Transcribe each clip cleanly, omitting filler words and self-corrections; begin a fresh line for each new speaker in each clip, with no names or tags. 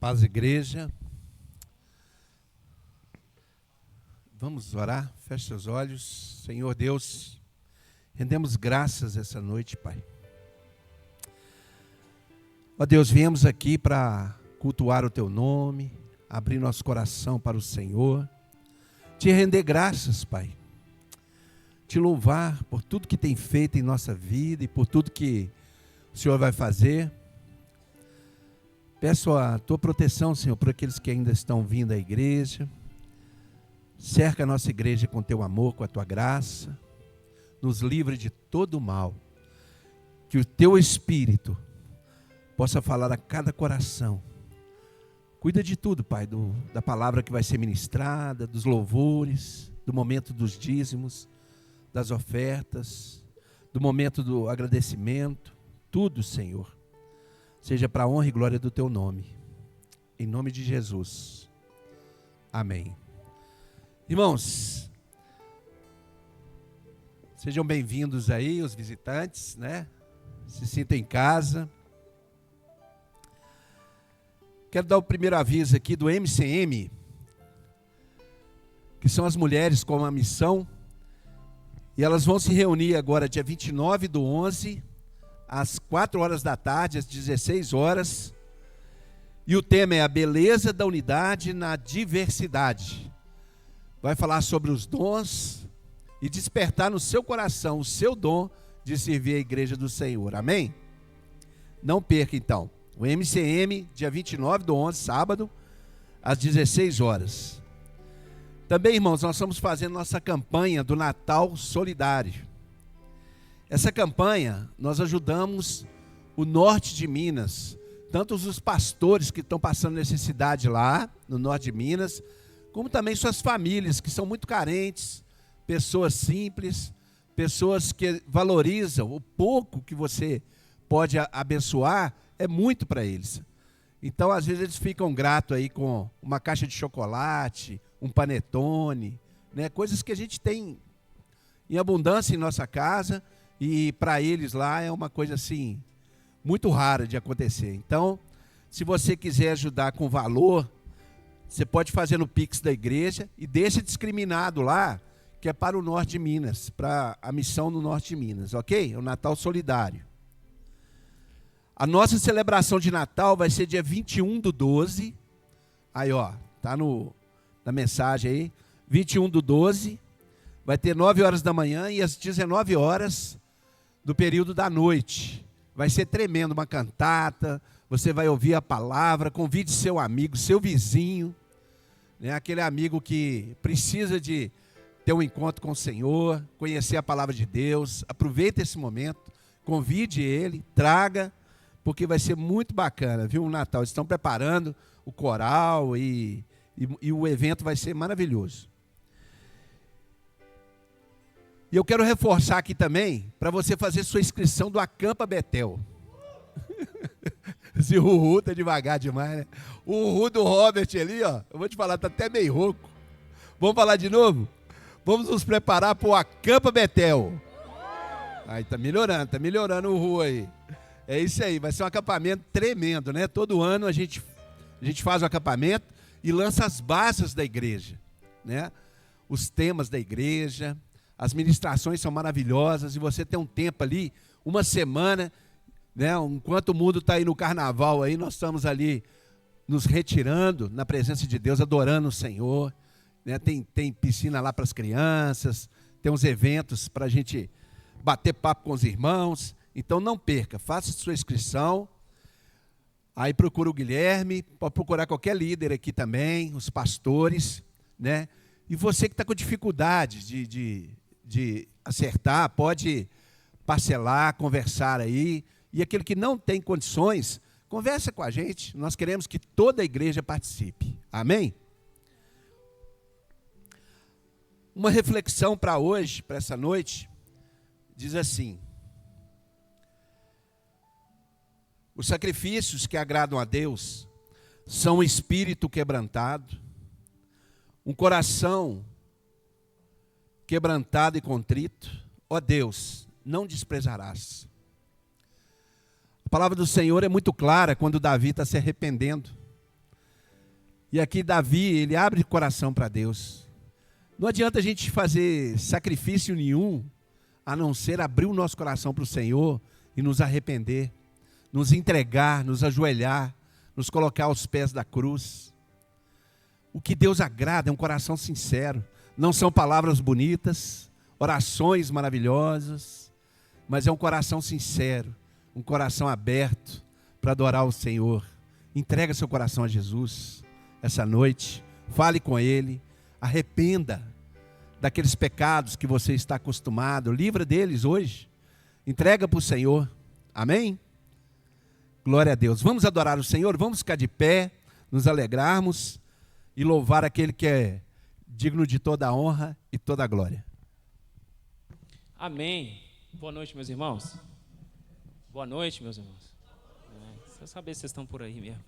Paz, igreja. Vamos orar, feche seus olhos. Senhor Deus, rendemos graças essa noite, Pai. Ó Deus, viemos aqui para cultuar o Teu nome, abrir nosso coração para o Senhor, te render graças, Pai. Te louvar por tudo que tem feito em nossa vida e por tudo que o Senhor vai fazer. Peço a Tua proteção, Senhor, por aqueles que ainda estão vindo à igreja. Cerca a nossa igreja com Teu amor, com a Tua graça. Nos livre de todo o mal. Que o Teu Espírito possa falar a cada coração. Cuida de tudo, Pai, da palavra que vai ser ministrada, dos louvores, do momento dos dízimos, das ofertas, do momento do agradecimento. Tudo, Senhor. Seja para a honra e glória do Teu nome. Em nome de Jesus. Amém. Irmãos, sejam bem-vindos aí, os visitantes, né? Se sintam em casa. Quero dar o primeiro aviso aqui do MCM, que são as mulheres com uma missão. E elas vão se reunir agora, dia 29/11, às 4 horas da tarde, às 16 horas. E o tema é a beleza da unidade na diversidade. Vai falar sobre os dons e despertar no seu coração o seu dom de servir a igreja do Senhor. Amém? Não perca então. O MCM, dia 29/11, sábado, às 16 horas. Também, irmãos, nós estamos fazendo nossa campanha do Natal Solidário. Essa campanha, nós ajudamos o norte de Minas, tanto os pastores que estão passando necessidade lá, no norte de Minas, como também suas famílias, que são muito carentes, pessoas simples, pessoas que valorizam o pouco que você pode abençoar, é muito para eles. Então, às vezes, eles ficam gratos aí com uma caixa de chocolate, um panetone, né? Coisas que a gente tem em abundância em nossa casa, e para eles lá é uma coisa assim, muito rara de acontecer. Então, se você quiser ajudar com valor, você pode fazer no Pix da igreja e deixa discriminado lá, que é para o norte de Minas, para a missão no norte de Minas, ok? O Natal Solidário. A nossa celebração de Natal vai ser dia 21/12. Aí, ó, tá na mensagem aí. 21/12. Vai ter 9 horas da manhã e às 19 horas do período da noite. Vai ser tremendo, uma cantata. Você vai ouvir a palavra. Convide seu amigo, seu vizinho, né? Aquele amigo que precisa de ter um encontro com o Senhor, conhecer a palavra de Deus. Aproveite esse momento. Convide ele, traga. Porque vai ser muito bacana, viu, o Natal. Eles estão preparando o coral e o evento vai ser maravilhoso. E eu quero reforçar aqui também, para você fazer sua inscrição do Acampa Betel. Esse Ruhu tá devagar demais, né? O Ruhu do Robert ali, ó, eu vou te falar, tá até meio rouco. Vamos falar de novo? Vamos nos preparar para o Acampa Betel. Aí tá melhorando o Ruhu aí. É isso aí, vai ser um acampamento tremendo, né? Todo ano a gente faz o acampamento e lança as bases da igreja, né? Os temas da igreja, as ministrações são maravilhosas e você tem um tempo ali, uma semana, né? Enquanto o mundo está aí no carnaval, aí nós estamos ali nos retirando na presença de Deus, adorando o Senhor, né? Tem piscina lá para as crianças, tem uns eventos para a gente bater papo com os irmãos. Então não perca, faça sua inscrição, aí procura o Guilherme, pode procurar qualquer líder aqui também, os pastores, né? E você que está com dificuldade de acertar, pode parcelar, conversar aí, e aquele que não tem condições, conversa com a gente, nós queremos que toda a igreja participe, amém? Uma reflexão para hoje, para essa noite, diz assim: os sacrifícios que agradam a Deus são um espírito quebrantado, um coração quebrantado e contrito. Ó Deus, não desprezarás. A palavra do Senhor é muito clara quando Davi está se arrependendo. E aqui Davi, ele abre o coração para Deus. Não adianta a gente fazer sacrifício nenhum, a não ser abrir o nosso coração para o Senhor e nos arrepender, nos entregar, nos ajoelhar, nos colocar aos pés da cruz. O que Deus agrada é um coração sincero. Não são palavras bonitas, orações maravilhosas, mas é um coração sincero, um coração aberto para adorar o Senhor. Entrega seu coração a Jesus essa noite, fale com Ele, arrependa daqueles pecados que você está acostumado, livra deles hoje, entrega para o Senhor, amém? Glória a Deus. Vamos adorar o Senhor, vamos ficar de pé, nos alegrarmos e louvar aquele que é digno de toda a honra e toda a glória.
Amém. Boa noite, meus irmãos. Boa noite, meus irmãos. Só saber se vocês estão por aí mesmo.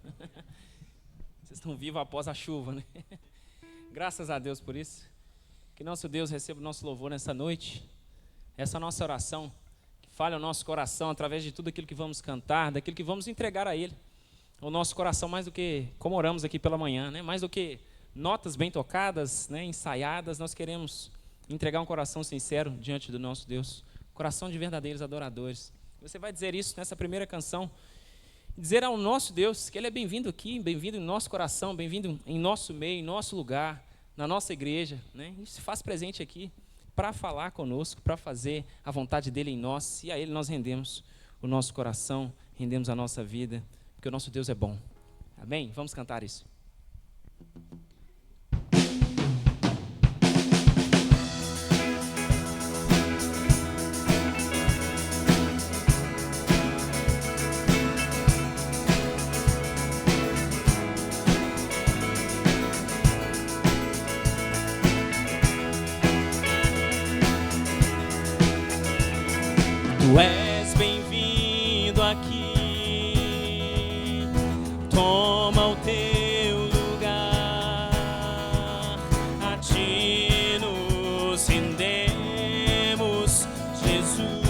Vocês estão vivos após a chuva, né? Graças a Deus por isso. Que nosso Deus receba o nosso louvor nessa noite. Essa nossa oração, que fale ao nosso coração através de tudo aquilo que vamos cantar, daquilo que vamos entregar a Ele. O nosso coração, mais do que, como oramos aqui pela manhã, né? Mais do que notas bem tocadas, né? Ensaiadas, nós queremos entregar um coração sincero diante do nosso Deus. Coração de verdadeiros adoradores. Você vai dizer isso nessa primeira canção. Dizer ao nosso Deus que Ele é bem-vindo aqui, bem-vindo em nosso coração, bem-vindo em nosso meio, em nosso lugar, na nossa igreja, né? E se faz presente aqui para falar conosco, para fazer a vontade dEle em nós, e a Ele nós rendemos o nosso coração, rendemos a nossa vida, porque o nosso Deus é bom. Amém? Vamos cantar isso. Tu és bem-vindo aqui, toma o teu lugar, a ti nos rendemos, Jesus.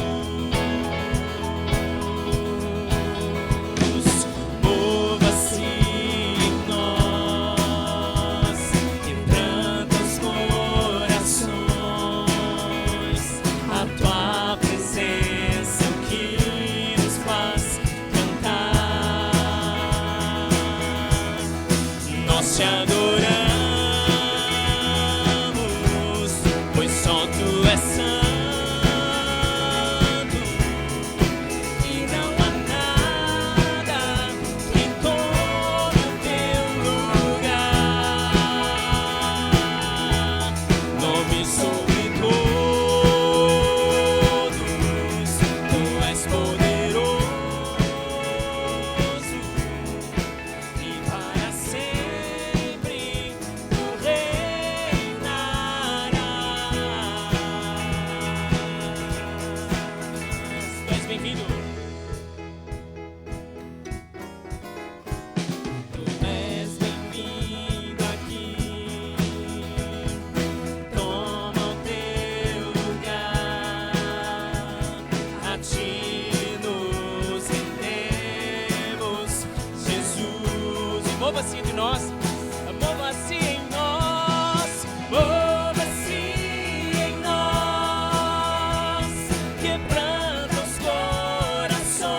Mova-se em nós, quebranta os corações, a tua presença que nos faz cantar. Nós te adoramos, pois só tu és santo, e não há nada que tome o teu lugar. Nome sobre todos, tu és poderoso, e para sempre tu reinarás. Tu és bem-vindo. Tu és bem-vindo aqui, toma o teu lugar, a ti nos rendemos, Jesus. E mova-se entre nós, mova-se em nós, mova-se em nós, quebranta os corações,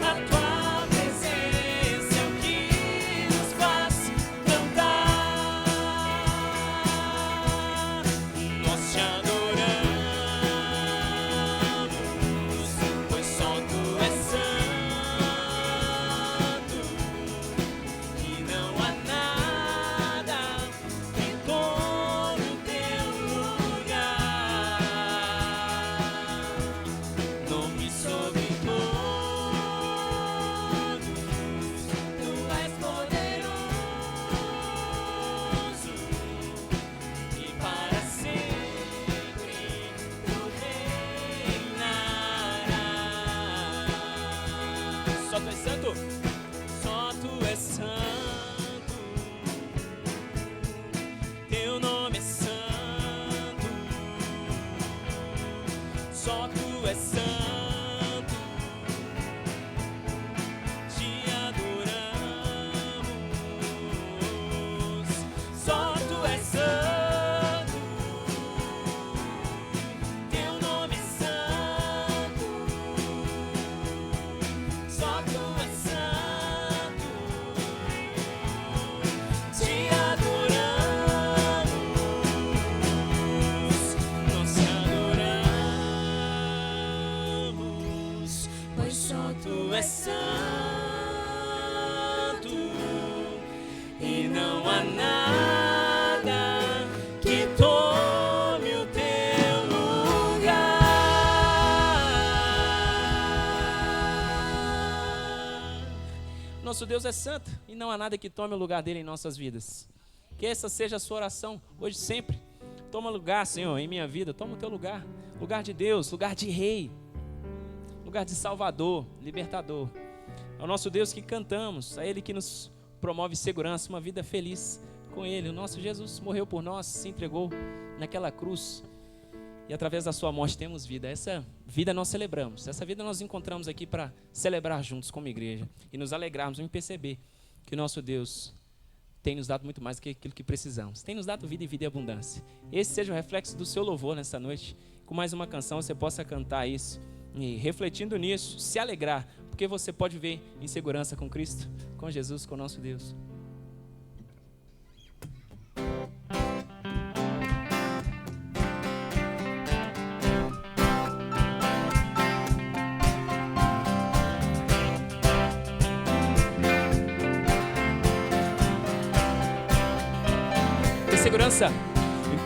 a tua presença é o que nos faz cantar. Nós te adoramos, pois só tu és santo, e não há nada que tome o teu lugar. Nome sobre todos, tu és poderoso, e para sempre tu reinarás. Só tu és santo, só tu és santo, teu nome é santo, só tu és santo, te adoramos, Tu és santo e não há nada que tome o teu lugar. Nosso Deus é santo e não há nada que tome o lugar dele em nossas vidas. Que essa seja a sua oração hoje sempre. Toma lugar, Senhor, em minha vida. Toma o teu lugar. Lugar de Deus, lugar de rei, lugar de salvador, libertador. É o nosso Deus que cantamos, é Ele que nos promove segurança, uma vida feliz com Ele. O nosso Jesus morreu por nós, se entregou naquela cruz e através da sua morte temos vida. Essa vida nós celebramos, essa vida nós encontramos aqui para celebrar juntos como igreja e nos alegrarmos em perceber que o nosso Deus tem nos dado muito mais do que aquilo que precisamos. Tem nos dado vida e vida em abundância. Esse seja o reflexo do seu louvor nessa noite. Com mais uma canção você possa cantar isso e refletindo nisso, se alegrar, porque você pode ver em segurança com Cristo, com Jesus, com o nosso Deus. Que segurança!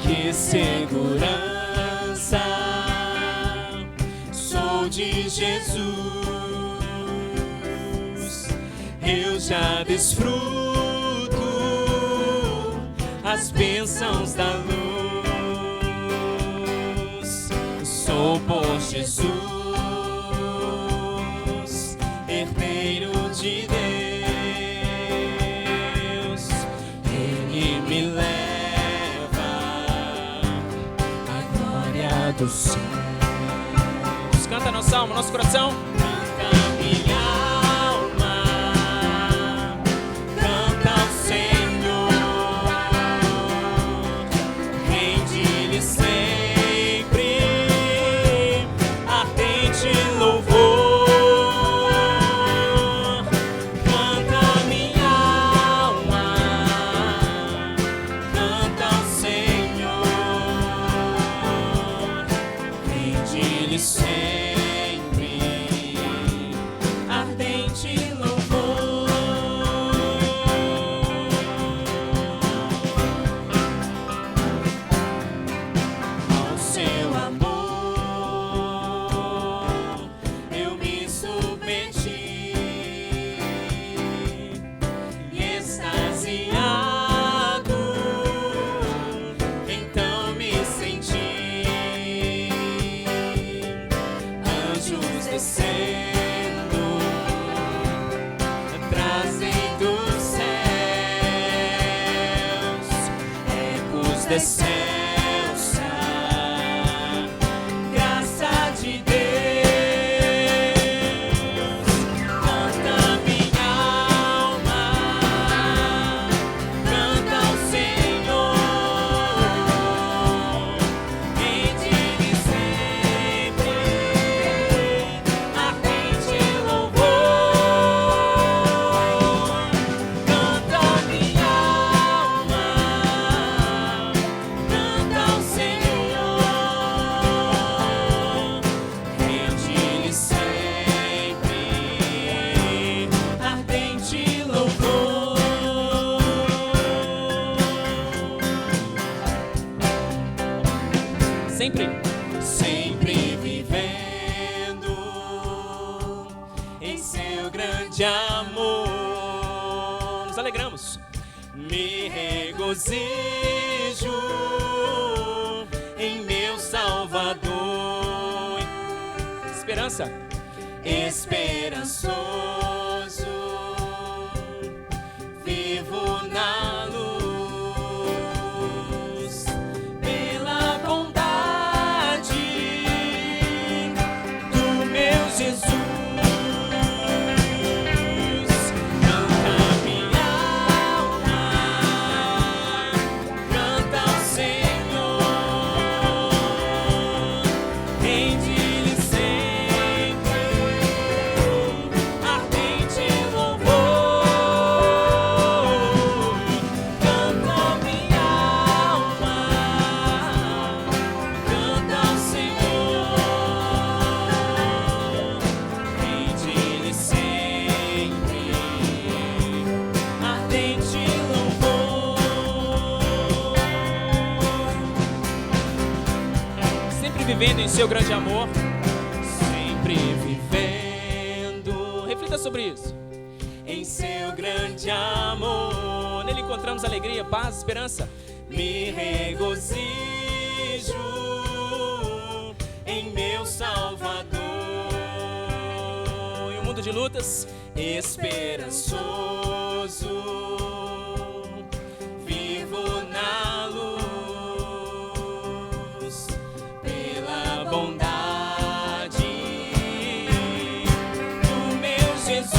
Que segurança! Sou de Jesus, eu já desfruto as bênçãos da luz. Sou por Jesus, herdeiro de Deus. Ele me leva à glória do céu. Canta nossa alma, nosso coração. Canta minha alma, canta ao Senhor, rende-lhe sempre ardente louvor. Canta minha alma, canta ao Senhor, rende-lhe sempre excelsa graça de Deus. Canta minha alma, canta ao Senhor, rende-lhe sempre ardente louvor. Canta minha alma, sempre vivendo em seu grande amor. Nos alegramos, me regozijo em meu Salvador. Esperança, esperançoso, vivo na luz. Jesus, canta minha alma, canta ao Senhor, rende-lhe sempre ardente vivendo em seu grande amor. Sempre vivendo. Reflita sobre isso. Em seu grande amor. Nele encontramos alegria, paz, esperança. Me regozijo em meu Salvador. Em um mundo de lutas, esperançoso, vivo na luz, pela bondade do meu Jesus.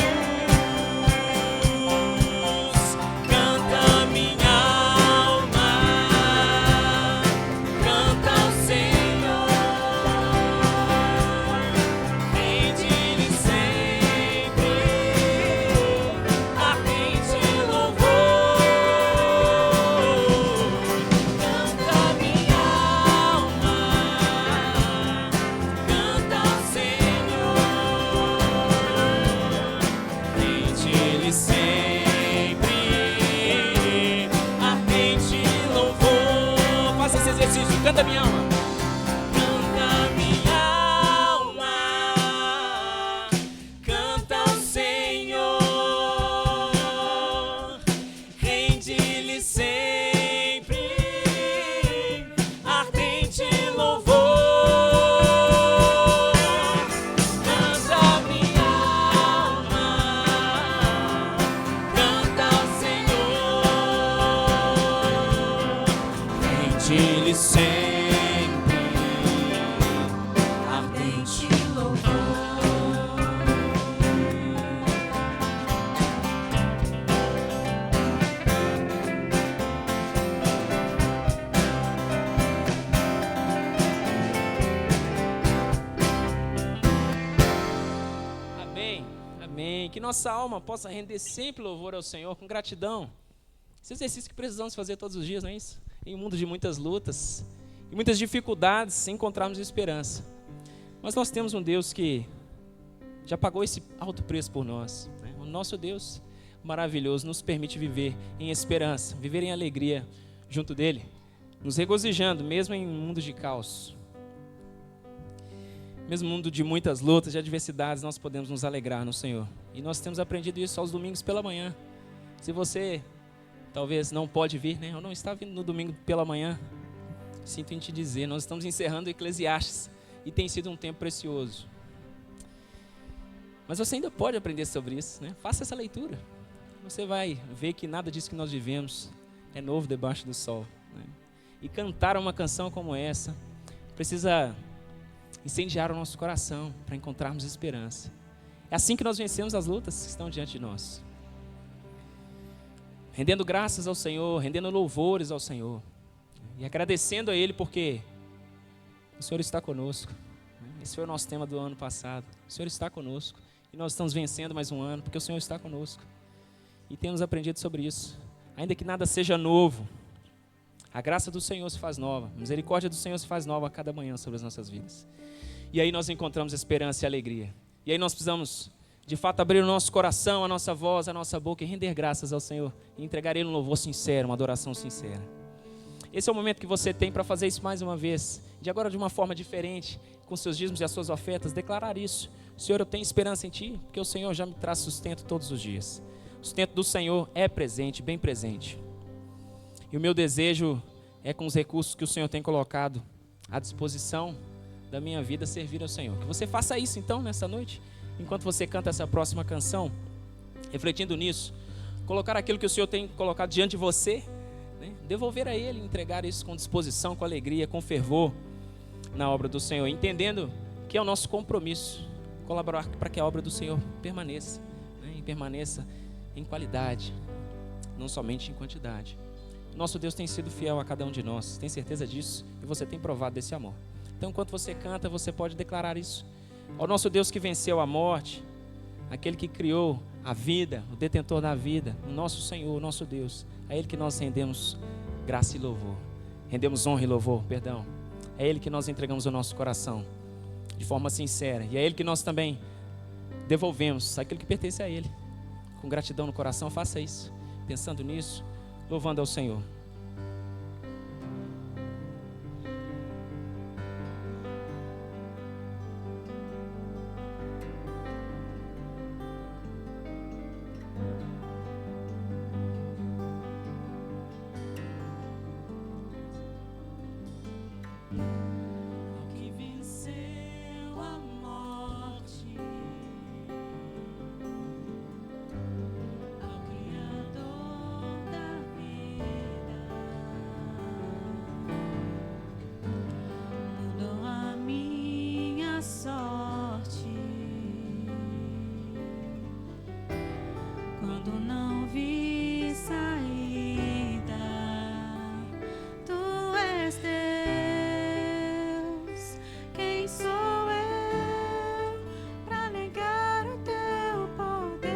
Canta minha alma, canta ao Senhor, rende-lhe sempre ardente louvor. Canta minha alma, canta ao Senhor, rende-lhe sempre ardente louvor. Faça esse exercício, canta minha alma. Canta minha alma, canta ao Senhor, rende-lhe sempre ardente louvor. Canta minha alma, canta ao Senhor, rende-lhe sempre ardente louvor. Amém, amém. Que nossa alma possa render sempre louvor ao Senhor com gratidão. Esse exercício que precisamos fazer todos os dias, não é isso? Em um mundo de muitas lutas e muitas dificuldades, encontrarmos esperança. Mas nós temos um Deus que já pagou esse alto preço por nós, né? O nosso Deus maravilhoso nos permite viver em esperança, viver em alegria junto dele, nos regozijando, mesmo em um mundo de caos. Mesmo um mundo de muitas lutas, de adversidades, nós podemos nos alegrar no Senhor. E nós temos aprendido isso aos domingos pela manhã. Se você talvez não pode vir, né? Ou não está vindo no domingo pela manhã, sinto em te dizer, nós estamos encerrando o Eclesiastes e tem sido um tempo precioso. Mas você ainda pode aprender sobre isso, né? Faça essa leitura. Você vai ver que nada disso que nós vivemos é novo debaixo do sol, né? E cantar uma canção como essa precisa incendiar o nosso coração para encontrarmos esperança. É assim que nós vencemos as lutas que estão diante de nós. Rendendo graças ao Senhor, rendendo louvores ao Senhor. E agradecendo a Ele porque o Senhor está conosco. Esse foi o nosso tema do ano passado. O Senhor está conosco. E nós estamos vencendo mais um ano porque o Senhor está conosco. E temos aprendido sobre isso. Ainda que nada seja novo, a graça do Senhor se faz nova. A misericórdia do Senhor se faz nova a cada manhã sobre as nossas vidas. E aí nós encontramos esperança e alegria. E aí nós precisamos, de fato, abrir o nosso coração, a nossa voz, a nossa boca e render graças ao Senhor. E entregar a Ele um louvor sincero, uma adoração sincera. Esse é o momento que você tem para fazer isso mais uma vez. De agora de uma forma diferente, com seus dízimos e as suas ofertas, declarar isso. Senhor, eu tenho esperança em Ti, porque o Senhor já me traz sustento todos os dias. O sustento do Senhor é presente, bem presente. E o meu desejo é, com os recursos que o Senhor tem colocado à disposição da minha vida, servir ao Senhor. Que você faça isso então nessa noite, enquanto você canta essa próxima canção, refletindo nisso, colocar aquilo que o Senhor tem colocado diante de você, né? Devolver a Ele, entregar isso com disposição, com alegria, com fervor na obra do Senhor, entendendo que é o nosso compromisso, colaborar para que a obra do Senhor permaneça, né? E permaneça em qualidade, não somente em quantidade. Nosso Deus tem sido fiel a cada um de nós, tem certeza disso, e você tem provado desse amor. Então, enquanto você canta, você pode declarar isso ao nosso Deus que venceu a morte, aquele que criou a vida, o detentor da vida, o nosso Senhor, o nosso Deus. A Ele que nós rendemos graça e louvor, rendemos honra e louvor, perdão. É Ele que nós entregamos o nosso coração de forma sincera, e é Ele que nós também devolvemos aquilo que pertence a Ele, com gratidão no coração. Faça isso, pensando nisso, louvando ao Senhor.
quando não vi saída. Tu és Deus, quem sou eu pra negar o teu poder?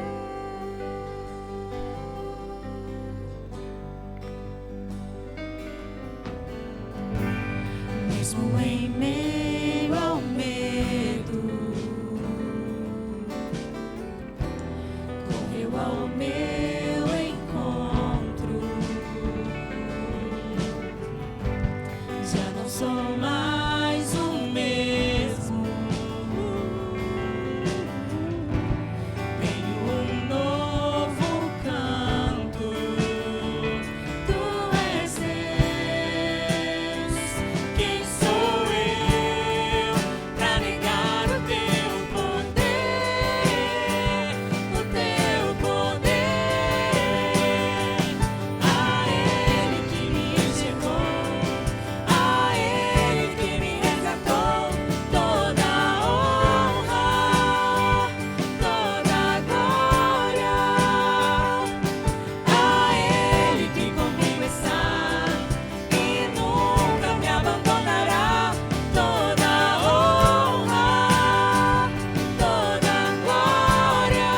Mesmo em meio ao medo, correu ao meu encontro. Já não sou mais o mesmo. Tenho um novo canto. Tu és Deus, quem sou eu pra negar o teu poder? O teu poder. A Ele que me enxergou, a Ele que me resgatou, toda a honra, toda a glória. A Ele que comigo está e nunca me abandonará, toda a honra, toda a glória.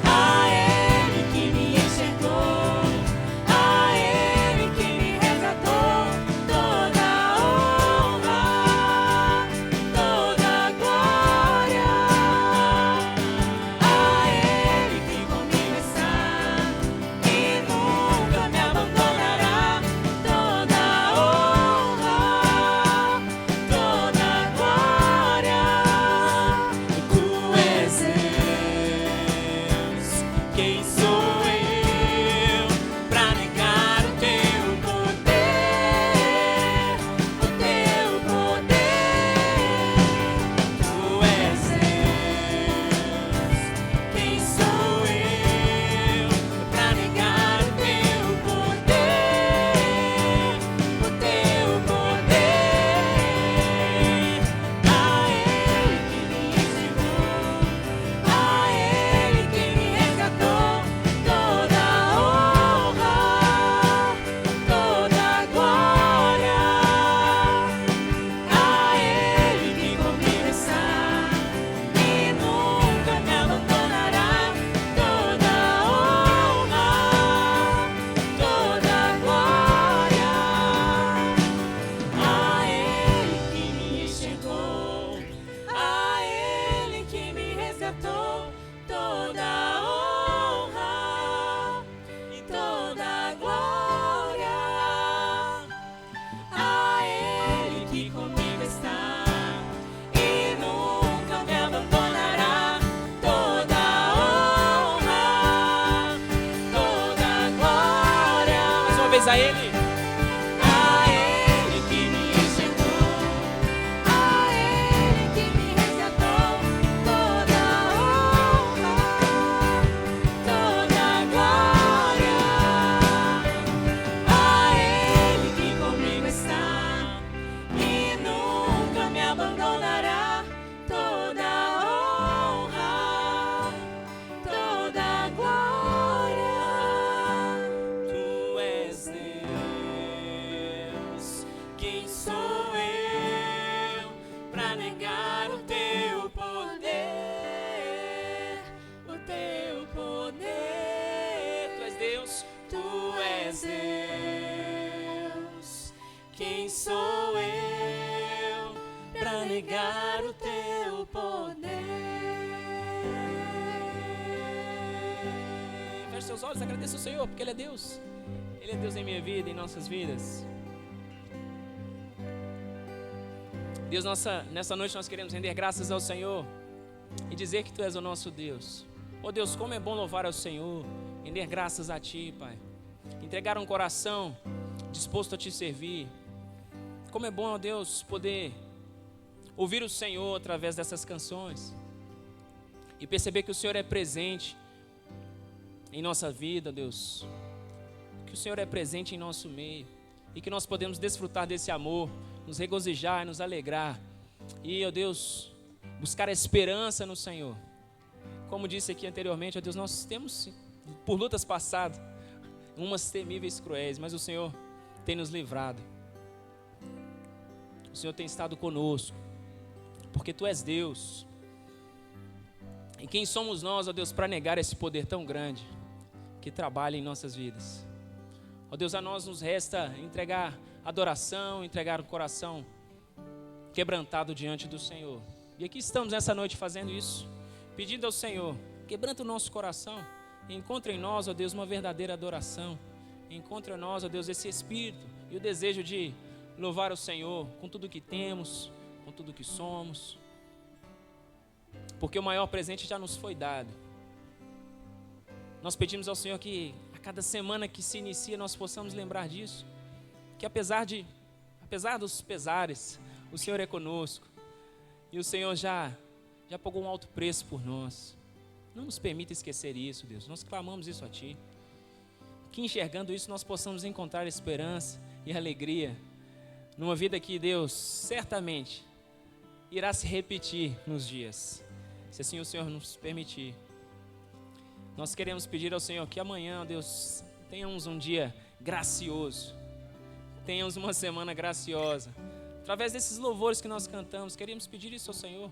A Ele que me enxergou, a Ele que me resgatou, toda a honra, toda a glória. A Ele que comigo está e nunca me abandonará, toda a honra, toda a glória. Tu és Deus, quem sou eu pra negar o teu poder? O teu poder. Tu és Deus, quem sou eu pra negar o teu poder? O teu poder. A Ele que me ensinou, a Ele que me resgatou, toda a honra, toda a glória. A Ele que comigo está e nunca me abandonará, toda a honra, toda a glória. A Ele que me enxergou, a Ele que me resgatou, toda a honra e toda a glória. A Ele que comigo está e nunca me abandonará, toda a honra, toda a glória.
Mais uma vez a Ele.
A Ele que me enxergou, a Ele que me resgatou, toda a honra, toda a glória. A Ele que comigo está e nunca me abandonará, toda a honra, toda a glória. Tu és Deus, quem sou eu pra negar o teu poder? O teu poder.
Tu és Deus.
Tu és Deus, quem sou eu pra negar o teu poder?
Feche seus olhos, agradeça ao Senhor, porque Ele é Deus. Ele é Deus em minha vida, em nossas vidas. Deus, nessa noite nós queremos render graças ao Senhor e dizer que Tu és o nosso Deus. Oh Deus, como é bom louvar ao Senhor, render graças a Ti, Pai. Entregar um coração disposto a Te servir. Como é bom, ó Deus, poder ouvir o Senhor através dessas canções e perceber que o Senhor é presente em nossa vida, Deus. Que o Senhor é presente em nosso meio e que nós podemos desfrutar desse amor, nos regozijar, nos alegrar e, ó Deus, buscar a esperança no Senhor. como disse aqui anteriormente, ó Deus, nós temos por lutas passadas umas temíveis cruéis, mas o Senhor tem nos livrado. O Senhor tem estado conosco, porque Tu és Deus. E quem somos nós, ó Deus, para negar esse poder tão grande que trabalha em nossas vidas? Ó Deus, a nós nos resta entregar adoração, entregar o coração quebrantado diante do Senhor. E aqui estamos nessa noite fazendo isso, pedindo ao Senhor, quebranta o nosso coração, encontra em nós, ó Deus, uma verdadeira adoração, encontra em nós, ó Deus, esse espírito e o desejo de louvar o Senhor com tudo que temos, com tudo que somos, porque o maior presente já nos foi dado. Nós pedimos ao Senhor que a cada semana que se inicia nós possamos lembrar disso, que apesar dos pesares, o Senhor é conosco, e o Senhor já pagou um alto preço por nós. Não nos permita esquecer isso, Deus, nós clamamos isso a Ti, que enxergando isso nós possamos encontrar esperança e alegria, numa vida que Deus certamente irá se repetir nos dias, se assim o Senhor nos permitir. Nós queremos pedir ao Senhor que amanhã, Deus, tenhamos um dia gracioso, tenhamos uma semana graciosa, através desses louvores que nós cantamos. Queremos pedir isso ao Senhor,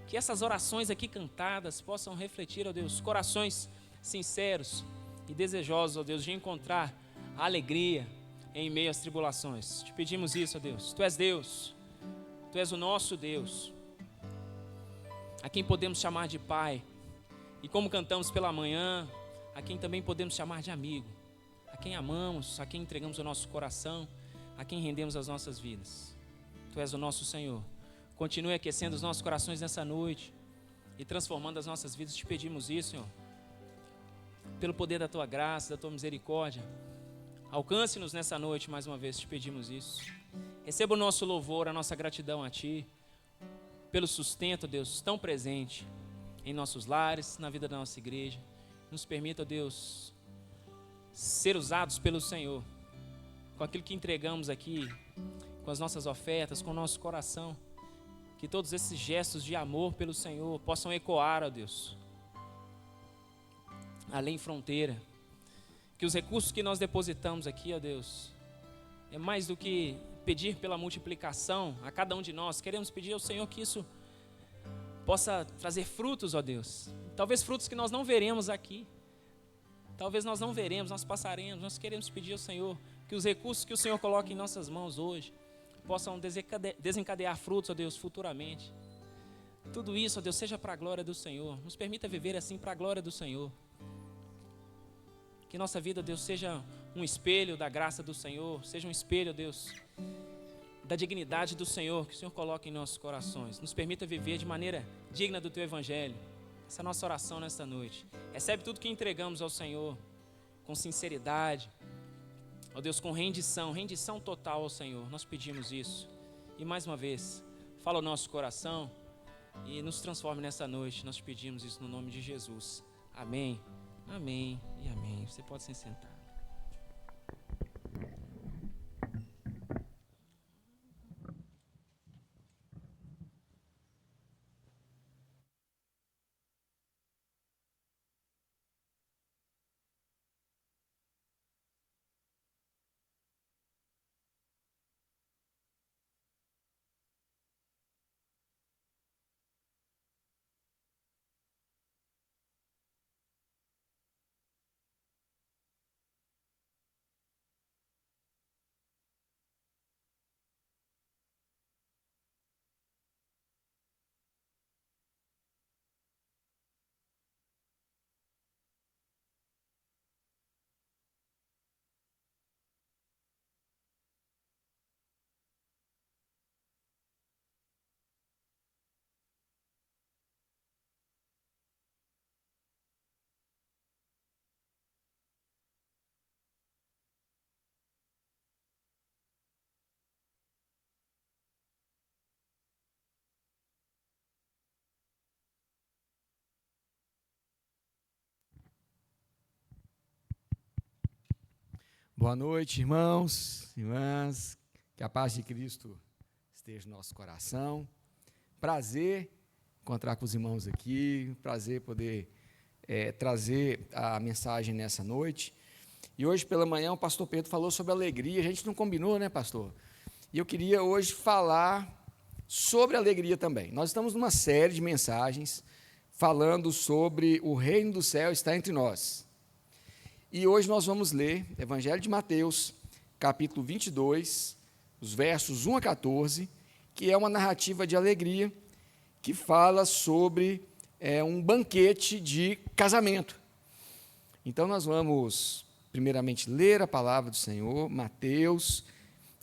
que essas orações aqui cantadas possam refletir, ó Deus, corações sinceros e desejosos, ó Deus, de encontrar a alegria em meio às tribulações. Te pedimos isso, ó Deus. Tu és Deus, Tu és o nosso Deus, a quem podemos chamar de Pai, e como cantamos pela manhã, a quem também podemos chamar de amigo, a quem amamos, a quem entregamos o nosso coração, a quem rendemos as nossas vidas. Tu és o nosso Senhor. Continue aquecendo os nossos corações nessa noite e transformando as nossas vidas. Te pedimos isso, Senhor, pelo poder da Tua graça, da Tua misericórdia. Alcance-nos nessa noite mais uma vez, te pedimos isso. Receba o nosso louvor, a nossa gratidão a Ti, pelo sustento, Deus, tão presente em nossos lares, na vida da nossa igreja. Nos permita, Deus, ser usados pelo Senhor, com aquilo que entregamos aqui, com as nossas ofertas, com o nosso coração. Que todos esses gestos de amor pelo Senhor possam ecoar, ó Deus, além fronteira. Que os recursos que nós depositamos aqui, ó Deus, é mais do que pedir pela multiplicação a cada um de nós. Queremos pedir ao Senhor que isso possa trazer frutos, ó Deus. Talvez frutos que nós não veremos aqui. Talvez nós não veremos, nós passaremos. Nós queremos pedir ao Senhor que os recursos que o Senhor coloca em nossas mãos hoje possam desencadear frutos, ó Deus, futuramente. Tudo isso, ó Deus, seja para a glória do Senhor. Nos permita viver assim para a glória do Senhor. Que nossa vida, Deus, seja um espelho da graça do Senhor, seja um espelho, Deus, da dignidade do Senhor, que o Senhor coloca em nossos corações. Nos permita viver de maneira digna do Teu Evangelho. Essa é a nossa oração nesta noite. Recebe tudo que entregamos ao Senhor, com sinceridade, ó Deus, com rendição total ao Senhor. Nós pedimos isso. E mais uma vez, fala o nosso coração e nos transforme nessa noite. Nós pedimos isso no nome de Jesus. Amém, amém e amém. Você pode se sentar.
Boa noite, irmãos, irmãs, que a paz de Cristo esteja no nosso coração. Prazer encontrar com os irmãos aqui, prazer poder trazer a mensagem nessa noite. E hoje pela manhã o pastor Pedro falou sobre alegria, a gente não combinou, né, pastor? E eu queria hoje falar sobre alegria também. Nós estamos numa série de mensagens falando sobre o reino do céu está entre nós. E hoje nós vamos ler Evangelho de Mateus, capítulo 22, os versos 1 a 14, que é uma narrativa de alegria, que fala sobre um banquete de casamento. Então nós vamos, primeiramente, ler a palavra do Senhor, Mateus,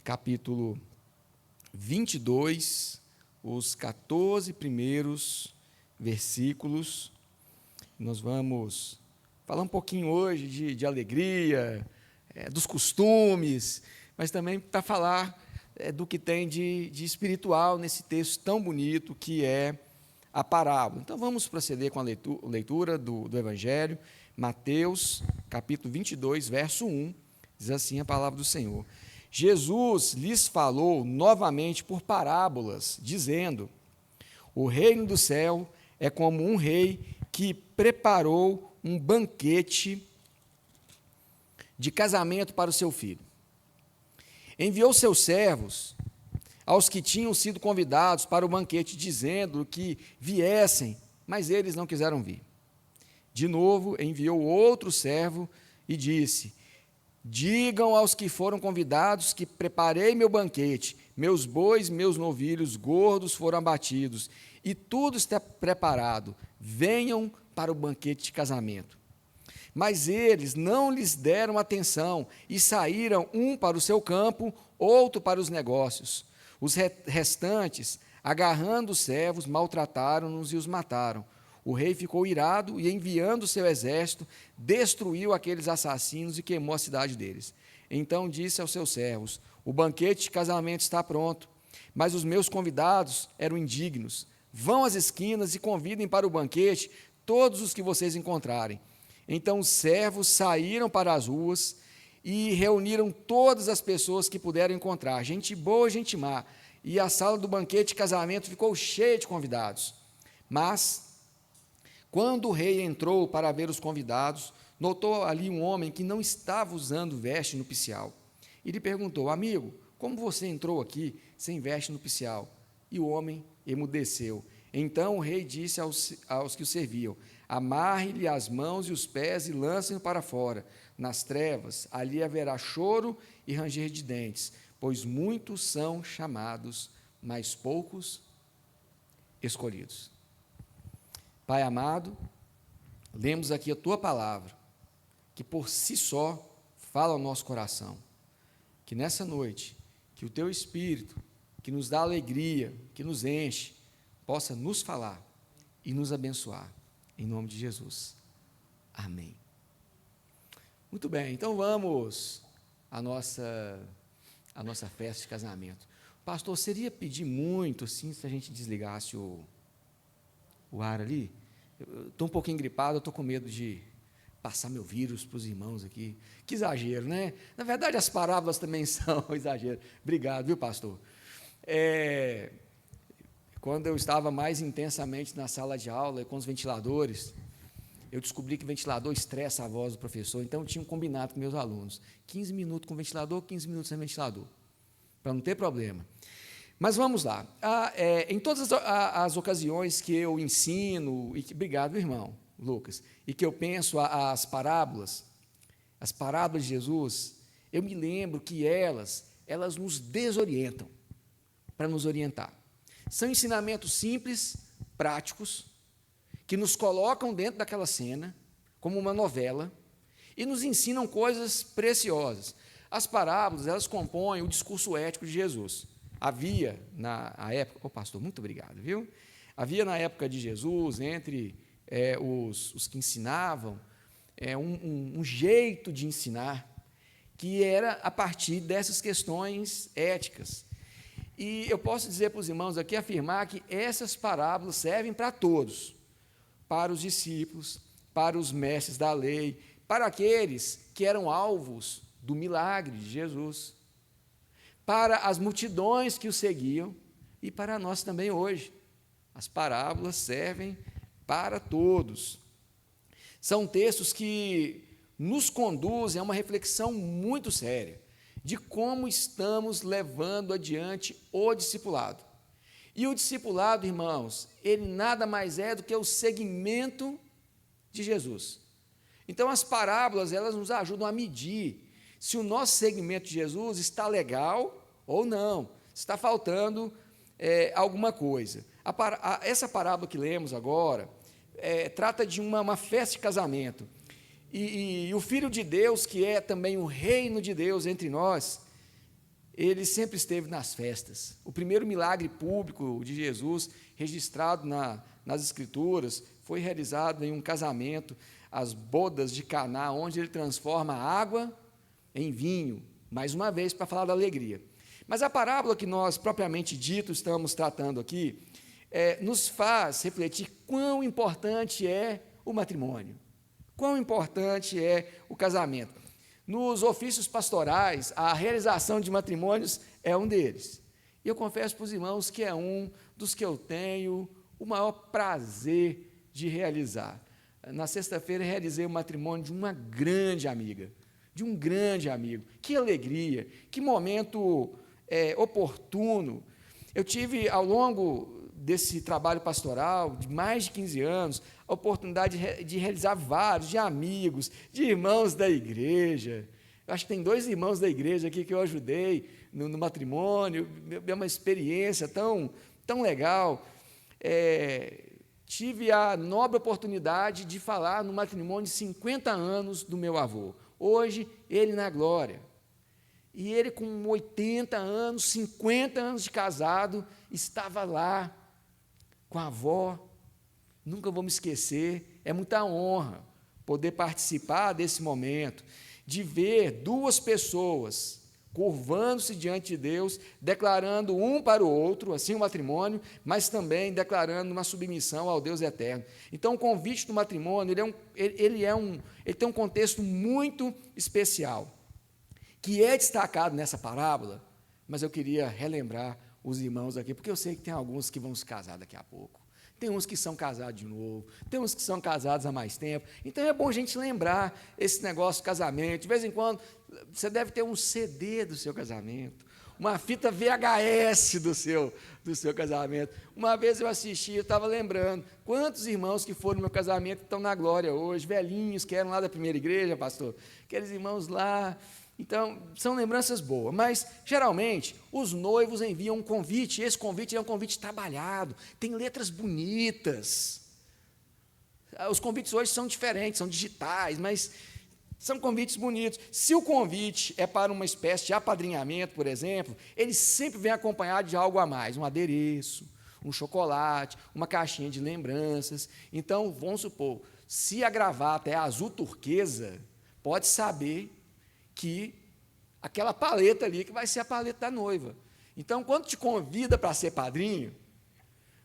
capítulo 22, os 14 primeiros versículos. Nós vamos falar um pouquinho hoje de alegria, dos costumes, mas também para falar do que tem de espiritual nesse texto tão bonito que é a parábola. Então vamos proceder com a leitura do Evangelho, Mateus, capítulo 22, verso 1, diz assim a palavra do Senhor. Jesus lhes falou novamente por parábolas, dizendo: o reino do céu é como um rei que preparou um banquete de casamento para o seu filho. Enviou seus servos aos que tinham sido convidados para o banquete, dizendo que viessem, mas eles não quiseram vir. De novo, enviou outro servo e disse: digam aos que foram convidados que preparei meu banquete, meus bois, meus novilhos gordos foram abatidos, e tudo está preparado, venham para o banquete de casamento. Mas eles não lhes deram atenção e saíram, um para o seu campo, outro para os negócios. Os restantes, agarrando os servos, maltrataram-nos e os mataram. O rei ficou irado e, enviando seu exército, destruiu aqueles assassinos e queimou a cidade deles. Então disse aos seus servos: o banquete de casamento está pronto, mas os meus convidados eram indignos. Vão às esquinas e convidem para o banquete todos os que vocês encontrarem. Então os servos saíram para as ruas e reuniram todas as pessoas que puderam encontrar, gente boa, gente má, e a sala do banquete de casamento ficou cheia de convidados. Mas, quando o rei entrou para ver os convidados, notou ali um homem que não estava usando veste nupcial. E lhe perguntou: amigo, como você entrou aqui sem veste nupcial? E o homem emudeceu. Então o rei disse aos que o serviam: amarre-lhe as mãos e os pés e lancem-no para fora, nas trevas. Ali haverá choro e ranger de dentes, pois muitos são chamados, mas poucos escolhidos. Pai amado, lemos aqui a Tua palavra, que por si só fala ao nosso coração. Que nessa noite, que o Teu Espírito, que nos dá alegria, que nos enche, possa nos falar e nos abençoar. Em nome de Jesus. Amém. Muito bem, então vamos à nossa festa de casamento. Pastor, seria pedir muito assim se a gente desligasse o ar ali? Estou um pouquinho gripado, estou com medo de passar meu vírus para os irmãos aqui. Que exagero, né? Na verdade, as parábolas também são exagero. Obrigado, viu, pastor? Quando eu estava mais intensamente na sala de aula, com os ventiladores, eu descobri que o ventilador estressa a voz do professor, então eu tinha um combinado com meus alunos: 15 minutos com ventilador, 15 minutos sem ventilador, para não ter problema. Mas vamos lá. Em todas as ocasiões que eu ensino, obrigado, irmão Lucas, e que eu penso as parábolas de Jesus, eu me lembro que elas nos desorientam, para nos orientar. São ensinamentos simples, práticos, que nos colocam dentro daquela cena, como uma novela, e nos ensinam coisas preciosas. As parábolas, elas compõem o discurso ético de Jesus. Havia, na época... pastor, muito obrigado, viu? Havia, na época de Jesus, entre os que ensinavam, um jeito de ensinar, que era a partir dessas questões éticas. E eu posso dizer para os irmãos aqui, afirmar que essas parábolas servem para todos, para os discípulos, para os mestres da lei, para aqueles que eram alvos do milagre de Jesus, para as multidões que o seguiam e para nós também hoje, As parábolas servem para todos. São textos que nos conduzem a uma reflexão muito séria de como estamos levando adiante o discipulado. E o discipulado, irmãos, ele nada mais é do que o seguimento de Jesus. Então, as parábolas, elas nos ajudam a medir se o nosso seguimento de Jesus está legal ou não, se está faltando alguma coisa. Essa parábola que lemos agora trata de uma festa de casamento. E o Filho de Deus, que é também o reino de Deus entre nós, ele sempre esteve nas festas. O primeiro milagre público de Jesus, registrado nas Escrituras, foi realizado em um casamento, as bodas de Caná, onde ele transforma a água em vinho, mais uma vez, para falar da alegria. Mas a parábola que nós, propriamente dito, estamos tratando aqui, nos faz refletir quão importante é o matrimônio, quão importante é o casamento. Nos ofícios pastorais, a realização de matrimônios é um deles. E eu confesso para os irmãos que é um dos que eu tenho o maior prazer de realizar. Na sexta-feira, realizei o matrimônio de uma grande amiga, de um grande amigo. Que alegria, que momento oportuno. Eu tive, ao longo desse trabalho pastoral, de mais de 15 anos, a oportunidade de realizar vários, de amigos, de irmãos da igreja. Eu acho que tem 2 irmãos da igreja aqui que eu ajudei no matrimônio, é uma experiência tão legal. Tive a nobre oportunidade de falar no matrimônio de 50 anos do meu avô. Hoje, ele na glória. E ele, com 80 anos, 50 anos de casado, estava lá com a avó. Nunca vou me esquecer, é muita honra poder participar desse momento, de ver 2 pessoas curvando-se diante de Deus, declarando um para o outro, assim o matrimônio, mas também declarando uma submissão ao Deus eterno. Então, o convite do matrimônio, ele tem um contexto muito especial, que é destacado nessa parábola, mas eu queria relembrar os irmãos aqui, porque eu sei que tem alguns que vão se casar daqui a pouco. Tem uns que são casados de novo, tem uns que são casados há mais tempo. Então é bom a gente lembrar esse negócio de casamento. De vez em quando, você deve ter um CD do seu casamento, uma fita VHS do seu casamento. Uma vez eu assisti, eu estava lembrando, quantos irmãos que foram no meu casamento estão na glória hoje, velhinhos que eram lá da primeira igreja, pastor, aqueles irmãos lá. Então, são lembranças boas, mas, geralmente, os noivos enviam um convite, e esse convite é um convite trabalhado, tem letras bonitas. Os convites hoje são diferentes, são digitais, mas são convites bonitos. Se o convite é para uma espécie de apadrinhamento, por exemplo, ele sempre vem acompanhado de algo a mais, um adereço, um chocolate, uma caixinha de lembranças. Então, vamos supor, se a gravata é azul turquesa, pode saber que aquela paleta ali que vai ser a paleta da noiva. Então, quando te convida para ser padrinho,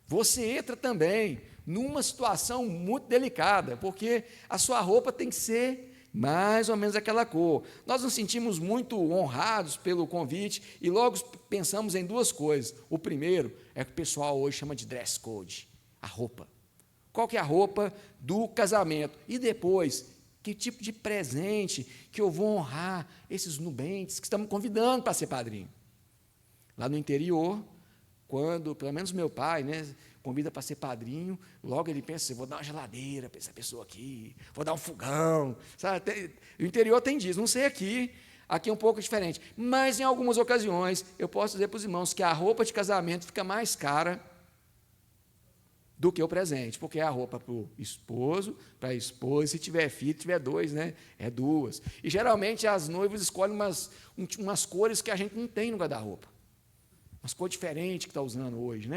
você entra também numa situação muito delicada, porque a sua roupa tem que ser mais ou menos aquela cor. Nós nos sentimos muito honrados pelo convite e logo pensamos em 2 coisas. O primeiro é que o pessoal hoje chama de dress code, a roupa. Qual que é a roupa do casamento? E depois, que tipo de presente que eu vou honrar esses nubentes que estão me convidando para ser padrinho? Lá no interior, quando, pelo menos meu pai, convida para ser padrinho, logo ele pensa assim, vou dar uma geladeira para essa pessoa aqui, vou dar um fogão, sabe? O interior tem disso, não sei aqui é um pouco diferente, mas em algumas ocasiões, eu posso dizer para os irmãos que a roupa de casamento fica mais cara do que o presente, porque é a roupa para o esposo, para a esposa, se tiver filho, tiver 2, é 2. E geralmente as noivas escolhem umas cores que a gente não tem no guarda-roupa, umas cores diferentes que está usando hoje,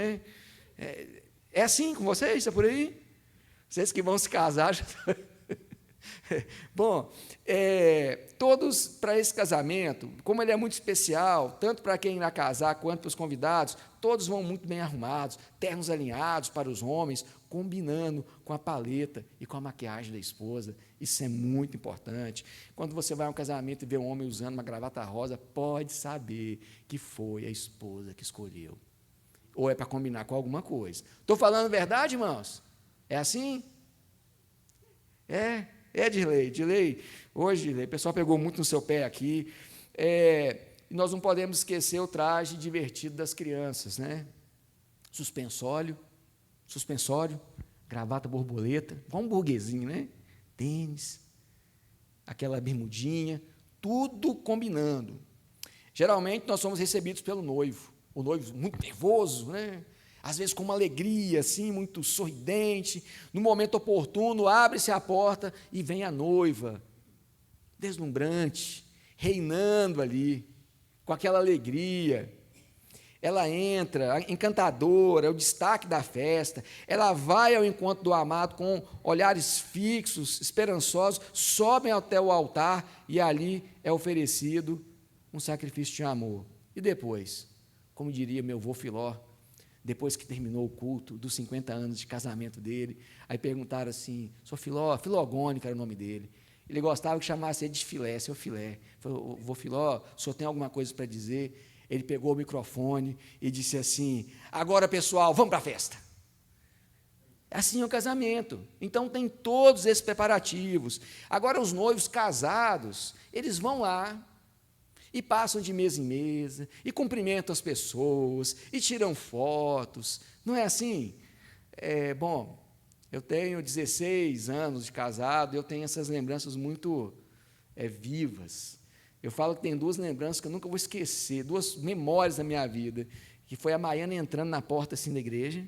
É assim com vocês, é por aí? Vocês que vão se casar, já... Bom, todos para esse casamento, como ele é muito especial, tanto para quem irá casar quanto para os convidados, todos vão muito bem arrumados, ternos alinhados para os homens, combinando com a paleta e com a maquiagem da esposa. Isso é muito importante. Quando você vai a um casamento e vê um homem usando uma gravata rosa, pode saber que foi a esposa que escolheu. ou é para combinar com alguma coisa. Estou falando verdade, irmãos? É assim? Dirley. Hoje, Dirley, o pessoal pegou muito no seu pé aqui. Nós não podemos esquecer o traje divertido das crianças, né? Suspensório, gravata borboleta, igual um burguesinho, né? Tênis, aquela bermudinha, tudo combinando. Geralmente nós somos recebidos pelo noivo, o noivo muito nervoso, né? Às vezes com uma alegria, assim, muito sorridente. No momento oportuno, abre-se a porta e vem a noiva, deslumbrante, reinando ali, com aquela alegria. Ela entra, encantadora, é o destaque da festa. Ela vai ao encontro do amado com olhares fixos, esperançosos, sobem até o altar e ali é oferecido um sacrifício de amor. E depois, como diria meu avô Filó, depois que terminou o culto dos 50 anos de casamento dele, aí perguntaram assim, sou Filó, Filogônico era o nome dele. Ele gostava que chamasse ele de filé, seu filé. Falou, vô Filó, o senhor tem alguma coisa para dizer? Ele pegou o microfone e disse assim, agora pessoal, vamos para a festa. Assim é o casamento. Então tem todos esses preparativos. Agora os noivos casados, eles vão lá e passam de mesa em mesa, e cumprimentam as pessoas, e tiram fotos. Não é assim? Bom, eu tenho 16 anos de casado, eu tenho essas lembranças muito vivas. Eu falo que tem duas lembranças que eu nunca vou esquecer, duas memórias da minha vida, que foi a Maiana entrando na porta assim da igreja,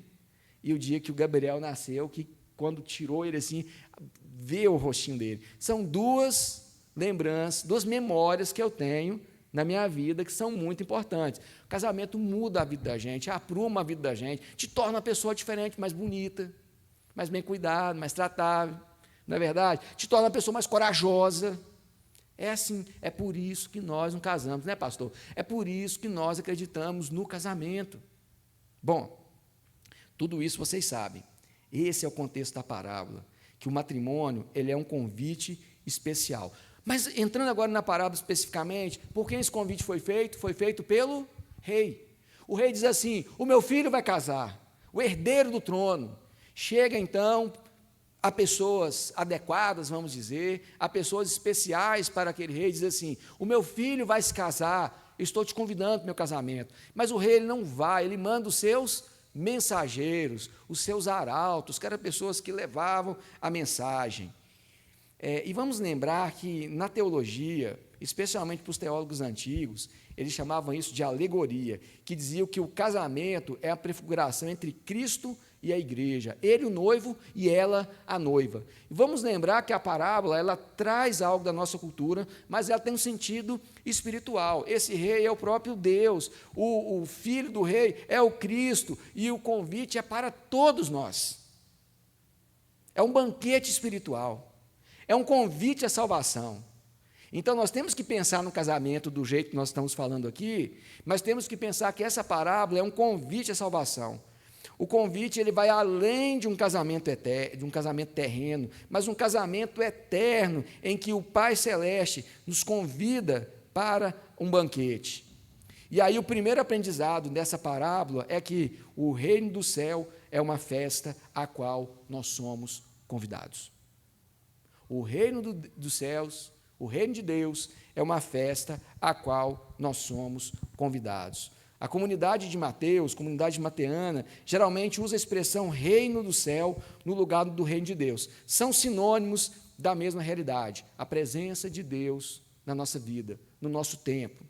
e o dia que o Gabriel nasceu, que quando tirou ele assim, vê o rostinho dele. São duas lembranças, duas memórias que eu tenho na minha vida, que são muito importantes. O casamento muda a vida da gente, apruma a vida da gente, te torna uma pessoa diferente, mais bonita, mais bem cuidada, mais tratável, não é verdade? Te torna uma pessoa mais corajosa. É assim, é por isso que nós não casamos, né, pastor? É por isso que nós acreditamos no casamento. Bom, tudo isso vocês sabem. Esse é o contexto da parábola, que o matrimônio, ele é um convite especial. Mas, entrando agora na parábola especificamente, por quem esse convite foi feito? Foi feito pelo rei. O rei diz assim, o meu filho vai casar, o herdeiro do trono. Chega, então, a pessoas adequadas, vamos dizer, a pessoas especiais para aquele rei, diz assim, o meu filho vai se casar, estou te convidando para o meu casamento. Mas o rei ele não vai, ele manda os seus mensageiros, os seus arautos, que eram pessoas que levavam a mensagem. E vamos lembrar que na teologia, especialmente para os teólogos antigos, eles chamavam isso de alegoria, que diziam que o casamento é a prefiguração entre Cristo e a igreja, ele o noivo e ela a noiva. E vamos lembrar que a parábola, ela traz algo da nossa cultura, mas ela tem um sentido espiritual. Esse rei é o próprio Deus, o filho do rei é o Cristo, e o convite é para todos nós. É um banquete espiritual. É um convite à salvação. Então, nós temos que pensar no casamento do jeito que nós estamos falando aqui, mas temos que pensar que essa parábola é um convite à salvação. O convite ele vai além de um casamento terreno, mas um casamento eterno, em que o Pai Celeste nos convida para um banquete. E aí o primeiro aprendizado dessa parábola é que o reino do céu é uma festa a qual nós somos convidados. O reino dos céus, o reino de Deus, é uma festa a qual nós somos convidados. A comunidade de Mateus, comunidade mateana, geralmente usa a expressão reino do céu no lugar do reino de Deus. São sinônimos da mesma realidade, a presença de Deus na nossa vida, no nosso tempo.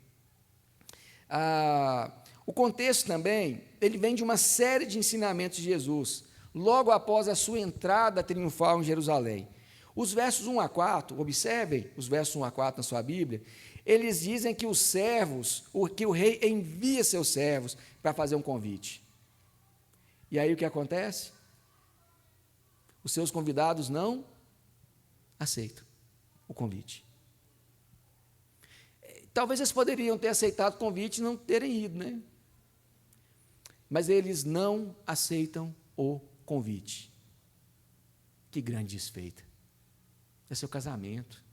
O contexto também, ele vem de uma série de ensinamentos de Jesus, logo após a sua entrada triunfal em Jerusalém. Os versos 1 a 4, observem os versos 1 a 4 na sua Bíblia, eles dizem que os servos, que o rei envia seus servos para fazer um convite. E aí o que acontece? Os seus convidados não aceitam o convite. Talvez eles poderiam ter aceitado o convite e não terem ido, né? Mas eles não aceitam o convite. Que grande desfeita. É seu casamento.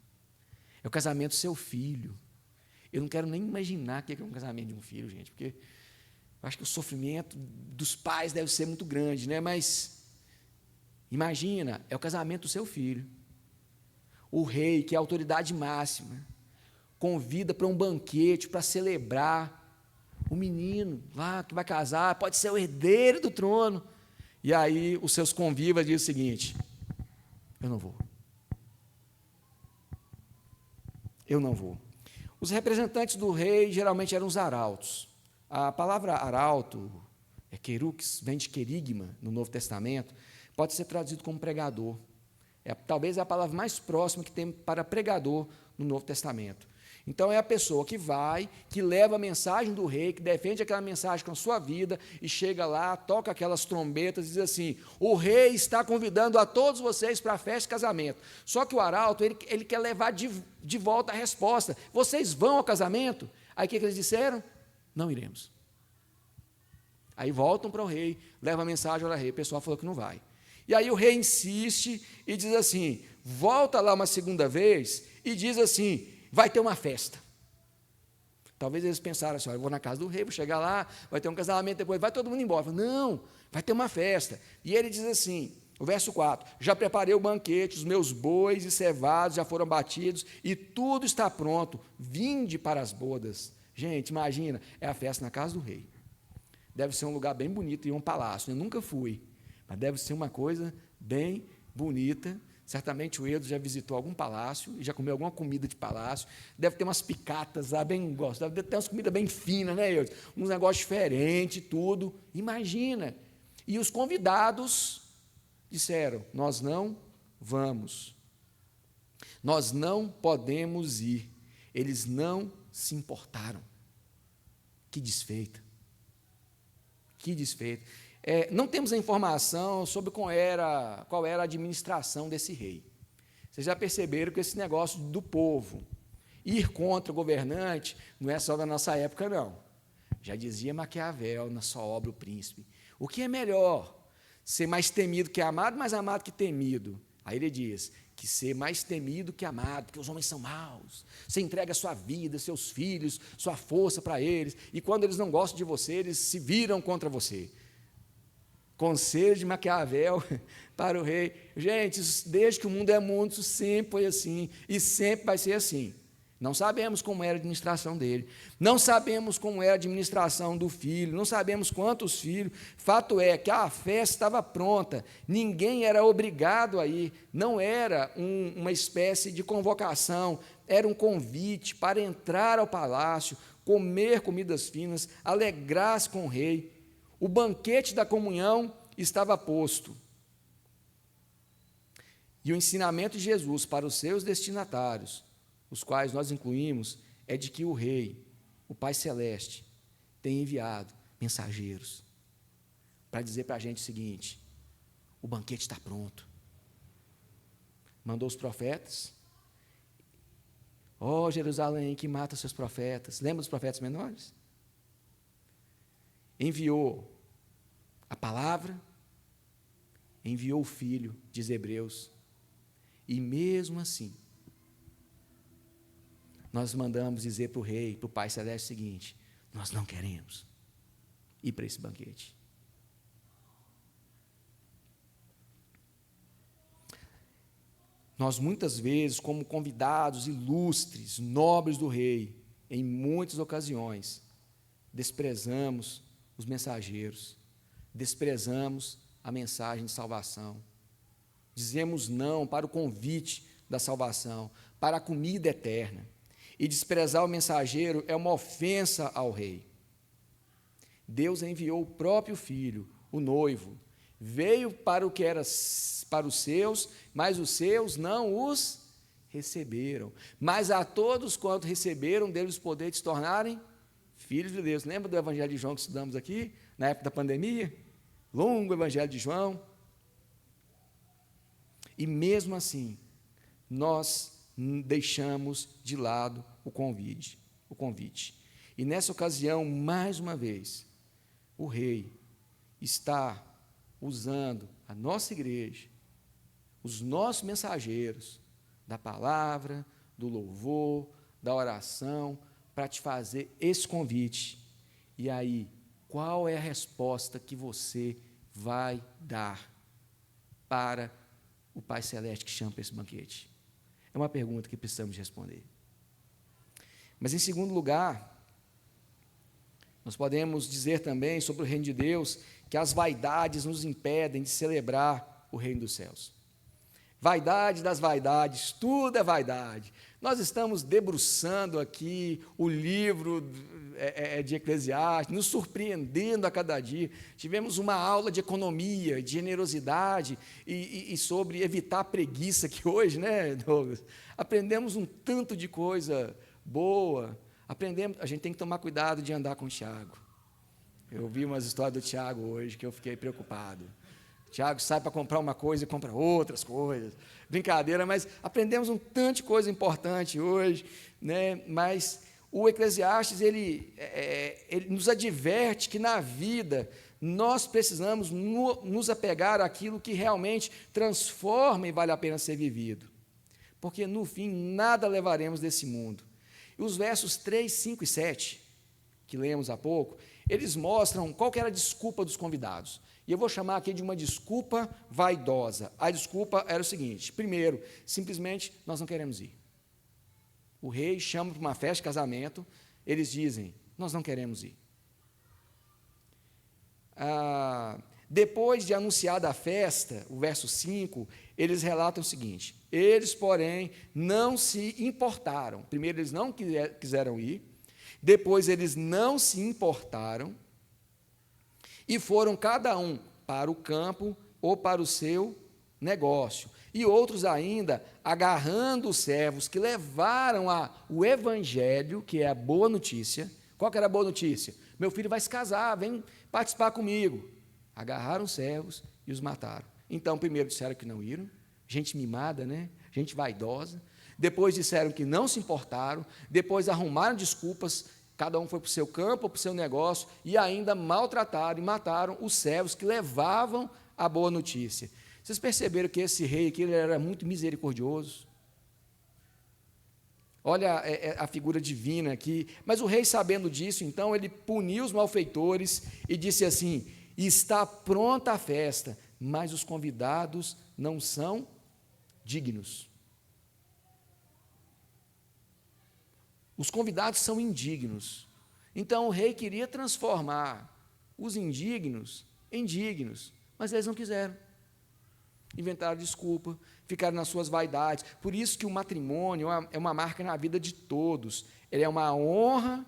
É o casamento do seu filho. Eu não quero nem imaginar o que é um casamento de um filho, gente, porque Acho que o sofrimento dos pais deve ser muito grande, né? Mas imagina, é o casamento do seu filho. O rei, que é a autoridade máxima, convida para um banquete para celebrar o menino lá que vai casar, pode ser o herdeiro do trono. E aí os seus convivas dizem o seguinte: eu não vou. Eu não vou. Os representantes do rei geralmente eram os arautos. A palavra arauto, querux, vem de querigma no Novo Testamento, pode ser traduzido como pregador. Talvez é a palavra mais próxima que tem para pregador no Novo Testamento. Então, é a pessoa que vai, que leva a mensagem do rei, que defende aquela mensagem com a sua vida, e chega lá, toca aquelas trombetas e diz assim: o rei está convidando a todos vocês para a festa de casamento. Só que o arauto, ele quer levar de volta a resposta: vocês vão ao casamento? Aí o que eles disseram? Não iremos. Aí voltam para o rei, levam a mensagem ao rei, o pessoal falou que não vai. E aí o rei insiste e diz assim: volta lá uma segunda vez e diz assim: vai ter uma festa. Talvez eles pensaram assim: eu vou na casa do rei, vou chegar lá, vai ter um casamento, depois vai todo mundo embora. Não, vai ter uma festa. E ele diz assim, o verso 4: já preparei o banquete, os meus bois e cevados já foram batidos, e tudo está pronto, vinde para as bodas. Gente, imagina, é a festa na casa do rei. Deve ser um lugar bem bonito e um palácio. Eu nunca fui, mas deve ser uma coisa bem bonita. Certamente o Edo já visitou algum palácio e já comeu alguma comida de palácio. Deve ter umas picatas lá, bem gosto. Deve ter umas comidas bem finas, né, Edo? Uns negócios diferentes, tudo. Imagina. E os convidados disseram: nós não vamos. Nós não podemos ir. Eles não se importaram. Que desfeita. Que desfeita. Não temos a informação sobre qual era a administração desse rei. Vocês já perceberam que esse negócio do povo ir contra o governante não é só da nossa época, não. Já dizia Maquiavel na sua obra O Príncipe. O que é melhor? Ser mais temido que amado, mais amado que temido. Aí ele diz que ser mais temido que amado, porque os homens são maus. Você entrega a sua vida, seus filhos, sua força para eles, e quando eles não gostam de você, eles se viram contra você. Conselho de Maquiavel para o rei. Gente, desde que o mundo é mundo, isso sempre foi assim, e sempre vai ser assim. Não sabemos como era a administração dele, não sabemos como era a administração do filho, não sabemos quantos filhos. Fato é que a festa estava pronta, ninguém era obrigado a ir, não era uma espécie de convocação, era um convite para entrar ao palácio, comer comidas finas, alegrar-se com o rei. O banquete da comunhão estava posto. E o ensinamento de Jesus para os seus destinatários, os quais nós incluímos, é de que o Rei, o Pai Celeste, tem enviado mensageiros para dizer para a gente o seguinte: o banquete está pronto. Mandou os profetas. Ó Jerusalém, que mata seus profetas. Lembra dos profetas menores? Enviou a palavra, enviou o Filho, diz Hebreus, e mesmo assim, nós mandamos dizer para o Rei, para o Pai Celeste o seguinte: nós não queremos ir para esse banquete. Nós muitas vezes, como convidados ilustres, nobres do Rei, em muitas ocasiões, desprezamos os mensageiros, desprezamos a mensagem de salvação, dizemos não para o convite da salvação, para a comida eterna. E desprezar o mensageiro é uma ofensa ao rei. Deus enviou o próprio Filho, o noivo, veio para o que era para os seus, mas os seus não os receberam. Mas a todos quanto receberam, deles o poder de se tornarem filhos de Deus. Lembra do Evangelho de João que estudamos aqui, na época da pandemia? Longo Evangelho de João. E mesmo assim, nós deixamos de lado o convite. E nessa ocasião, mais uma vez, o rei está usando a nossa igreja, os nossos mensageiros, da palavra, do louvor, da oração, para te fazer esse convite. E aí, qual é a resposta que você vai dar para o Pai Celeste que chama para esse banquete? É uma pergunta que precisamos responder. Mas, em segundo lugar, nós podemos dizer também sobre o reino de Deus que as vaidades nos impedem de celebrar o reino dos céus. Vaidade das vaidades, tudo é vaidade. Nós estamos debruçando aqui o livro de Eclesiastes, nos surpreendendo a cada dia. Tivemos uma aula de economia, de generosidade e sobre evitar a preguiça que hoje, né, Douglas? Aprendemos um tanto de coisa boa. A gente tem que tomar cuidado de andar com o Tiago. Eu vi umas histórias do Tiago hoje que eu fiquei preocupado. O Tiago sai para comprar uma coisa e compra outras coisas. Brincadeira, mas aprendemos um tanto de coisa importante hoje, né? Mas o Eclesiastes, ele nos adverte que na vida nós precisamos nos apegar àquilo que realmente transforma e vale a pena ser vivido. Porque, no fim, nada levaremos desse mundo. E os versos 3, 5 e 7, que lemos há pouco, eles mostram qual que era a desculpa dos convidados. E eu vou chamar aqui de uma desculpa vaidosa. A desculpa era o seguinte: primeiro, simplesmente nós não queremos ir. O rei chama para uma festa de casamento, eles dizem, nós não queremos ir. Depois de anunciada a festa, o verso 5, eles relatam o seguinte: eles, porém, não se importaram. Primeiro, eles não quiseram ir, depois, eles não se importaram e foram cada um para o campo ou para o seu negócio. E outros ainda, agarrando os servos que levaram o evangelho, que é a boa notícia. Qual que era a boa notícia? Meu filho vai se casar, vem participar comigo. Agarraram os servos e os mataram. Então, primeiro disseram que não iram, gente mimada, né? Gente vaidosa. Depois disseram que não se importaram, depois arrumaram desculpas, cada um foi para o seu campo ou para o seu negócio, e ainda maltrataram e mataram os servos que levavam a boa notícia. Vocês perceberam que esse rei aqui ele era muito misericordioso? Olha a figura divina aqui. Mas o rei, sabendo disso, então, ele puniu os malfeitores e disse assim: está pronta a festa, mas os convidados não são dignos. Os convidados são indignos. Então o rei queria transformar os indignos em dignos, mas eles não quiseram. Inventaram desculpa, ficaram nas suas vaidades. Por isso que o matrimônio é uma marca na vida de todos. Ele é uma honra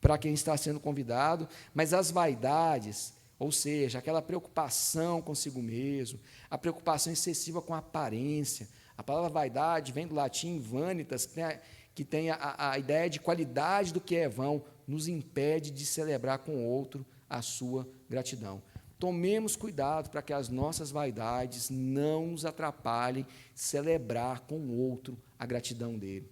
para quem está sendo convidado, mas as vaidades, ou seja, aquela preocupação consigo mesmo, a preocupação excessiva com a aparência. A palavra vaidade vem do latim vanitas, que tem a ideia de qualidade do que é vão, nos impede de celebrar com o outro a sua gratidão. Tomemos cuidado para que as nossas vaidades não nos atrapalhem de celebrar com o outro a gratidão dele.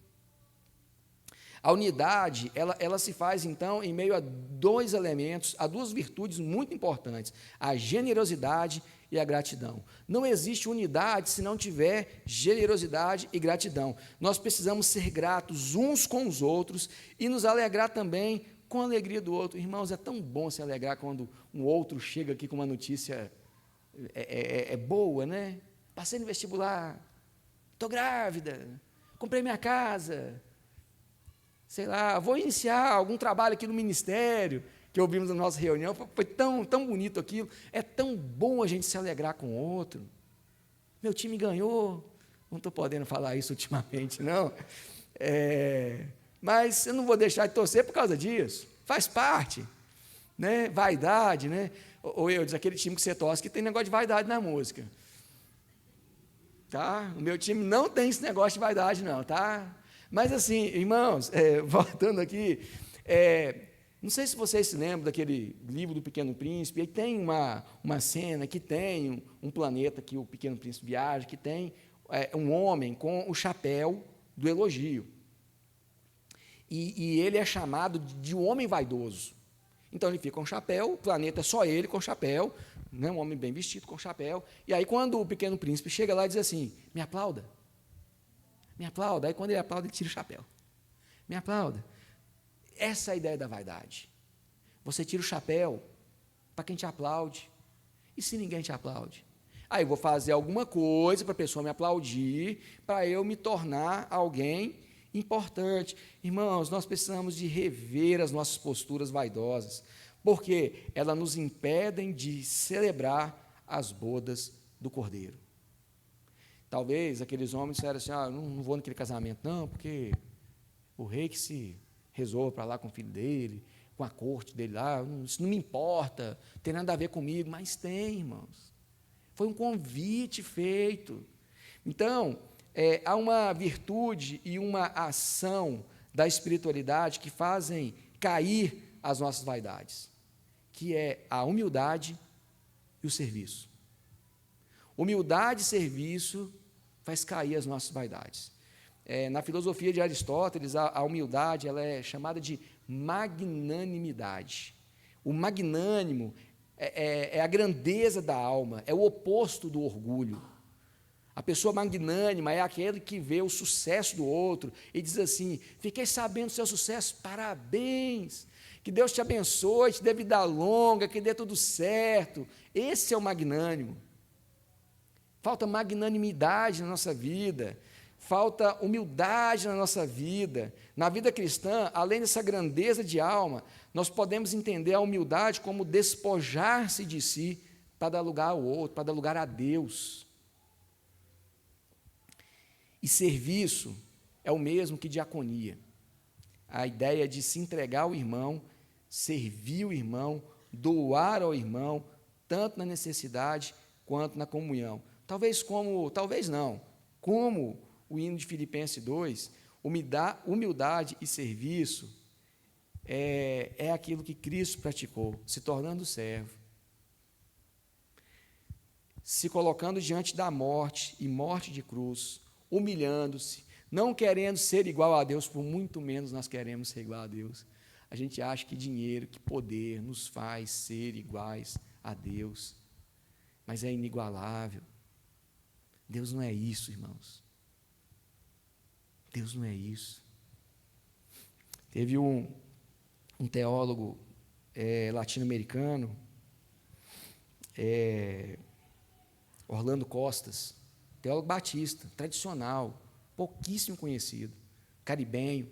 A unidade, ela se faz, então, em meio a dois elementos, a duas virtudes muito importantes, a generosidade e a gratidão. Não existe unidade se não tiver generosidade e gratidão. Nós precisamos ser gratos uns com os outros e nos alegrar também com a alegria do outro. Irmãos, é tão bom se alegrar quando um outro chega aqui com uma notícia boa, né? Passei no vestibular, estou grávida, comprei minha casa, sei lá, vou iniciar algum trabalho aqui no ministério, que ouvimos na nossa reunião, foi tão bonito aquilo. É tão bom a gente se alegrar com o outro. Meu time ganhou, não estou podendo falar isso ultimamente, não. Mas eu não vou deixar de torcer por causa disso, faz parte, né? Vaidade, né? Ou eu, diz aquele time que você torce que tem negócio de vaidade na música. Tá? O meu time não tem esse negócio de vaidade, não, tá? Mas assim, irmãos, voltando aqui, não sei se vocês se lembram daquele livro do Pequeno Príncipe, aí tem uma cena que tem um planeta que o Pequeno Príncipe viaja, que tem um homem com o chapéu do elogio. E ele é chamado de um homem vaidoso. Então ele fica com chapéu, o planeta é só ele com chapéu, né, um homem bem vestido com chapéu. E aí quando o Pequeno Príncipe chega lá e diz assim, me aplauda. Me aplauda. Aí quando ele aplauda, ele tira o chapéu. Me aplauda. Essa é a ideia da vaidade. Você tira o chapéu para quem te aplaude. E se ninguém te aplaude? Aí eu vou fazer alguma coisa para a pessoa me aplaudir, para eu me tornar alguém importante. Irmãos, nós precisamos de rever as nossas posturas vaidosas, porque elas nos impedem de celebrar as bodas do Cordeiro. Talvez aqueles homens disseram assim, não vou naquele casamento não, porque o rei que se resolva para lá com o filho dele, com a corte dele lá, isso não me importa, não tem nada a ver comigo, mas tem, irmãos. Foi um convite feito. Então, há uma virtude e uma ação da espiritualidade que fazem cair as nossas vaidades, que é a humildade e o serviço. Humildade e serviço faz cair as nossas vaidades. Na filosofia de Aristóteles, a humildade ela é chamada de magnanimidade. O magnânimo é a grandeza da alma, é o oposto do orgulho. A pessoa magnânima é aquele que vê o sucesso do outro e diz assim, fiquei sabendo do seu sucesso, parabéns, que Deus te abençoe, te dê vida longa, que dê tudo certo. Esse é o magnânimo. Falta magnanimidade na nossa vida, falta humildade na nossa vida. Na vida cristã, além dessa grandeza de alma, nós podemos entender a humildade como despojar-se de si para dar lugar ao outro, para dar lugar a Deus. E serviço é o mesmo que diaconia. A ideia de se entregar ao irmão, servir o irmão, doar ao irmão, tanto na necessidade quanto na comunhão. Talvez não, como o hino de Filipenses 2, humildade e serviço é aquilo que Cristo praticou, se tornando servo, se colocando diante da morte e morte de cruz, humilhando-se, não querendo ser igual a Deus, por muito menos nós queremos ser igual a Deus. A gente acha que dinheiro, que poder nos faz ser iguais a Deus, mas é inigualável. Deus não é isso, irmãos. Deus não é isso. Teve um teólogo latino-americano, Orlando Costas, teólogo batista, tradicional, pouquíssimo conhecido, caribenho,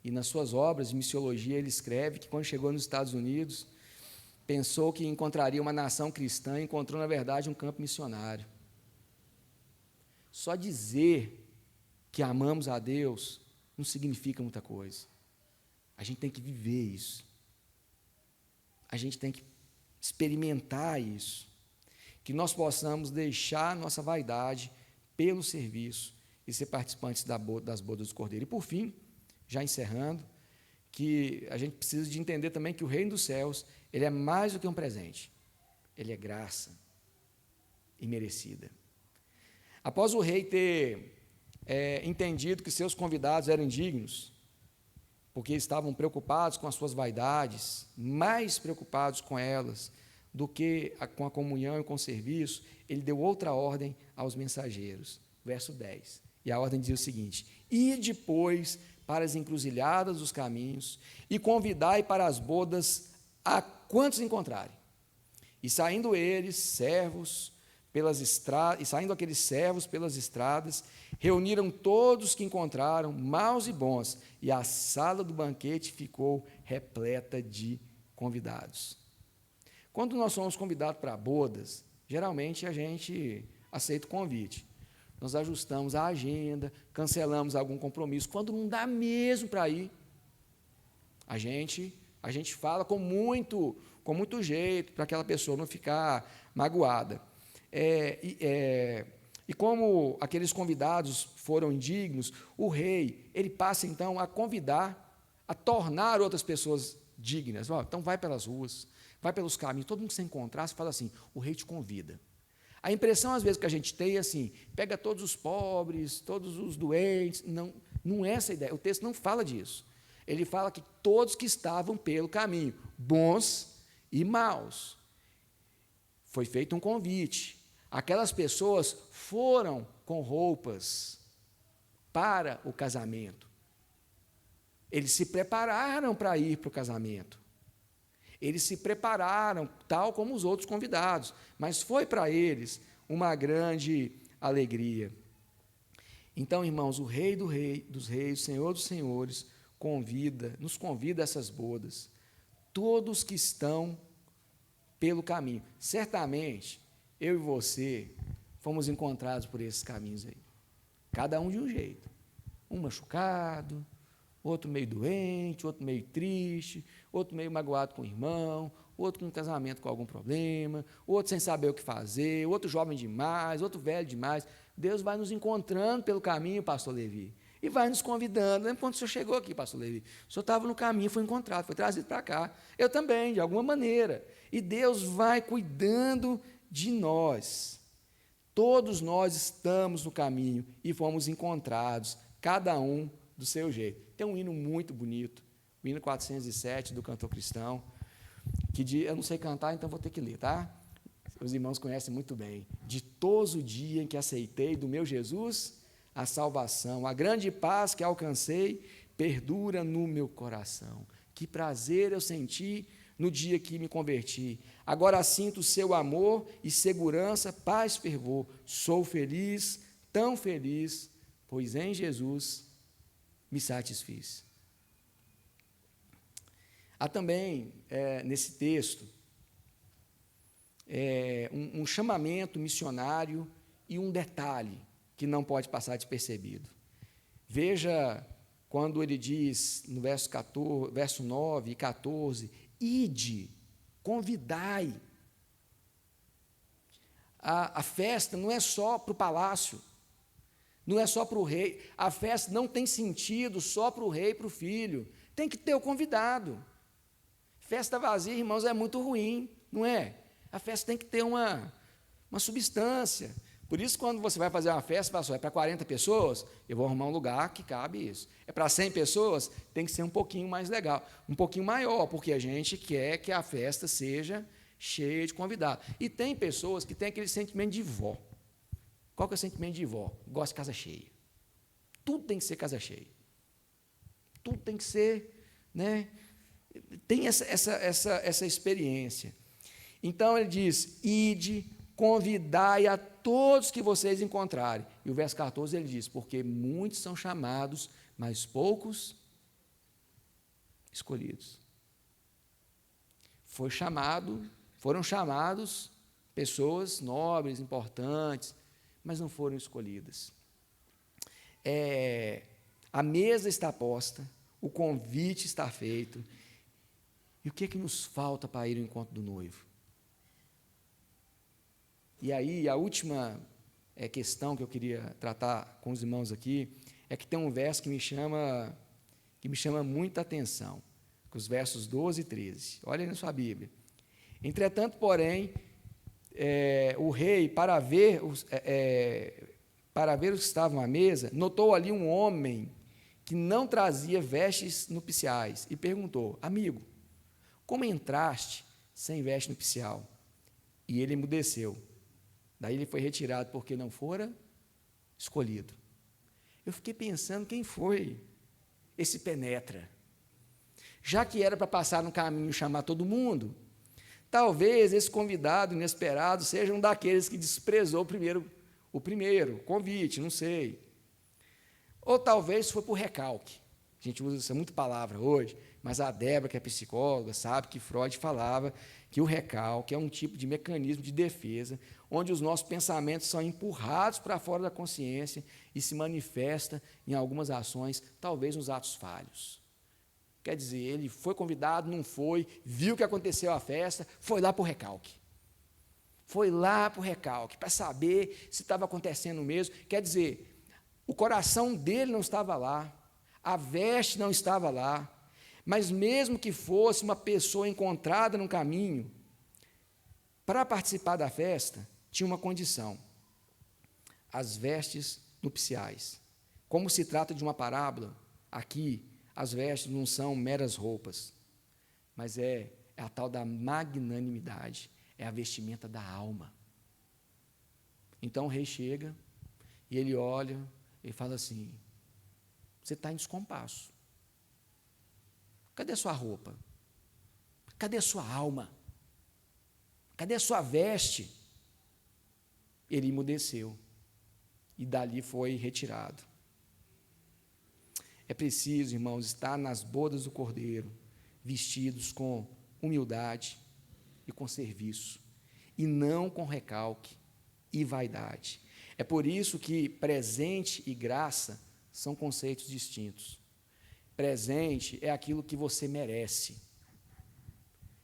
e nas suas obras de missiologia ele escreve que quando chegou nos Estados Unidos, pensou que encontraria uma nação cristã e encontrou, na verdade, um campo missionário. Só dizer que amamos a Deus não significa muita coisa. A gente tem que viver isso. A gente tem que experimentar isso. Que nós possamos deixar nossa vaidade pelo serviço e ser participantes das bodas do Cordeiro. E, por fim, já encerrando, que a gente precisa de entender também que o reino dos céus, ele é mais do que um presente. Ele é graça imerecida. Após o rei ter entendido que seus convidados eram indignos, porque estavam preocupados com as suas vaidades, mais preocupados com elas do que com a comunhão e com o serviço, ele deu outra ordem aos mensageiros. Verso 10. E a ordem dizia o seguinte: ide, pois, para as encruzilhadas dos caminhos e convidai para as bodas a quantos encontrarem. E saindo aqueles servos pelas estradas, reuniram todos que encontraram, maus e bons, e a sala do banquete ficou repleta de convidados. Quando nós somos convidados para bodas, geralmente a gente aceita o convite. Nós ajustamos a agenda, cancelamos algum compromisso. Quando não dá mesmo para ir, a gente fala com muito jeito, para aquela pessoa não ficar magoada. E como aqueles convidados foram indignos, o rei, ele passa então a convidar, a tornar outras pessoas dignas. Então vai pelas ruas, vai pelos caminhos, todo mundo que você encontrar, você fala assim, o rei te convida. A impressão, às vezes, que a gente tem é assim, pega todos os pobres, todos os doentes, não é essa a ideia, o texto não fala disso. Ele fala que todos que estavam pelo caminho, bons e maus. Foi feito um convite. Aquelas pessoas foram com roupas para o casamento. Eles se prepararam para ir para o casamento. Eles se prepararam, tal como os outros convidados, mas foi para eles uma grande alegria. Então, irmãos, o dos reis, o Senhor dos senhores, nos convida a essas bodas, todos que estão pelo caminho. Certamente, eu e você fomos encontrados por esses caminhos aí, cada um de um jeito, um machucado, outro meio doente, outro meio triste, outro meio magoado com o irmão, outro com um casamento com algum problema, outro sem saber o que fazer, outro jovem demais, outro velho demais. Deus vai nos encontrando pelo caminho, pastor Levi, e vai nos convidando. Lembra quando o senhor chegou aqui, pastor Levi? O senhor estava no caminho, foi encontrado, foi trazido para cá. Eu também, de alguma maneira. E Deus vai cuidando de nós. Todos nós estamos no caminho e fomos encontrados, cada um do seu jeito. Tem um hino muito bonito, o hino 407 do Cantor Cristão, que eu não sei cantar, então vou ter que ler, tá? Os irmãos conhecem muito bem. Ditoso o dia em que aceitei do meu Jesus a salvação, a grande paz que alcancei perdura no meu coração. Que prazer eu senti no dia que me converti. Agora sinto o seu amor e segurança, paz, fervor. Sou feliz, tão feliz, pois em Jesus me satisfiz. Há também, nesse texto, um chamamento missionário e um detalhe que não pode passar despercebido. Veja quando ele diz, no verso 9 e 14, ide, convidai. A festa não é só para o palácio, não é só para o rei, a festa não tem sentido só para o rei e para o filho, tem que ter o convidado. Festa vazia, irmãos, é muito ruim, não é? A festa tem que ter uma substância. Por isso, quando você vai fazer uma festa, pastor, é para 40 pessoas, eu vou arrumar um lugar que cabe isso. É para 100 pessoas, tem que ser um pouquinho mais legal, um pouquinho maior, porque a gente quer que a festa seja cheia de convidados. E tem pessoas que têm aquele sentimento de vó. Qual que é o sentimento de vó? Gosta de casa cheia. Tudo tem que ser casa cheia. Tudo tem que ser, né? Tem essa experiência. Então, ele diz, ide, convidai a todos que vocês encontrarem. E o verso 14, ele diz, porque muitos são chamados, mas poucos escolhidos. Foram chamados pessoas nobres, importantes, mas não foram escolhidas. A mesa está posta, o convite está feito. E o que é que nos falta para ir ao encontro do noivo? E aí, a última questão que eu queria tratar com os irmãos aqui, é que tem um verso que me chama muita atenção, que os versos 12 e 13. Olha aí na sua Bíblia. Entretanto, porém, o rei, para ver os que estavam à mesa, notou ali um homem que não trazia vestes nupciais e perguntou, amigo, como entraste sem veste nupcial? E ele emudeceu. Daí ele foi retirado porque não fora escolhido. Eu fiquei pensando quem foi esse penetra. Já que era para passar no caminho e chamar todo mundo, talvez esse convidado inesperado seja um daqueles que desprezou o primeiro convite, não sei. Ou talvez foi por recalque. A gente usa essa muita palavra hoje, mas a Débora, que é psicóloga, sabe que Freud falava que o recalque é um tipo de mecanismo de defesa, onde os nossos pensamentos são empurrados para fora da consciência e se manifesta em algumas ações, talvez nos atos falhos. Quer dizer, ele foi convidado, não foi, viu que aconteceu a festa, foi lá para o recalque. Foi lá para o recalque, para saber se estava acontecendo mesmo. Quer dizer, o coração dele não estava lá, a veste não estava lá, mas mesmo que fosse uma pessoa encontrada no caminho, para participar da festa, tinha uma condição: as vestes nupciais. Como se trata de uma parábola, aqui as vestes não são meras roupas, mas é a tal da magnanimidade, é a vestimenta da alma. Então o rei chega e ele olha e fala assim: você está em descompasso. Cadê a sua roupa? Cadê a sua alma? Cadê a sua veste? Ele emudeceu e dali foi retirado. É preciso, irmãos, estar nas bodas do Cordeiro, vestidos com humildade e com serviço, e não com recalque e vaidade. É por isso que presente e graça são conceitos distintos. Presente é aquilo que você merece.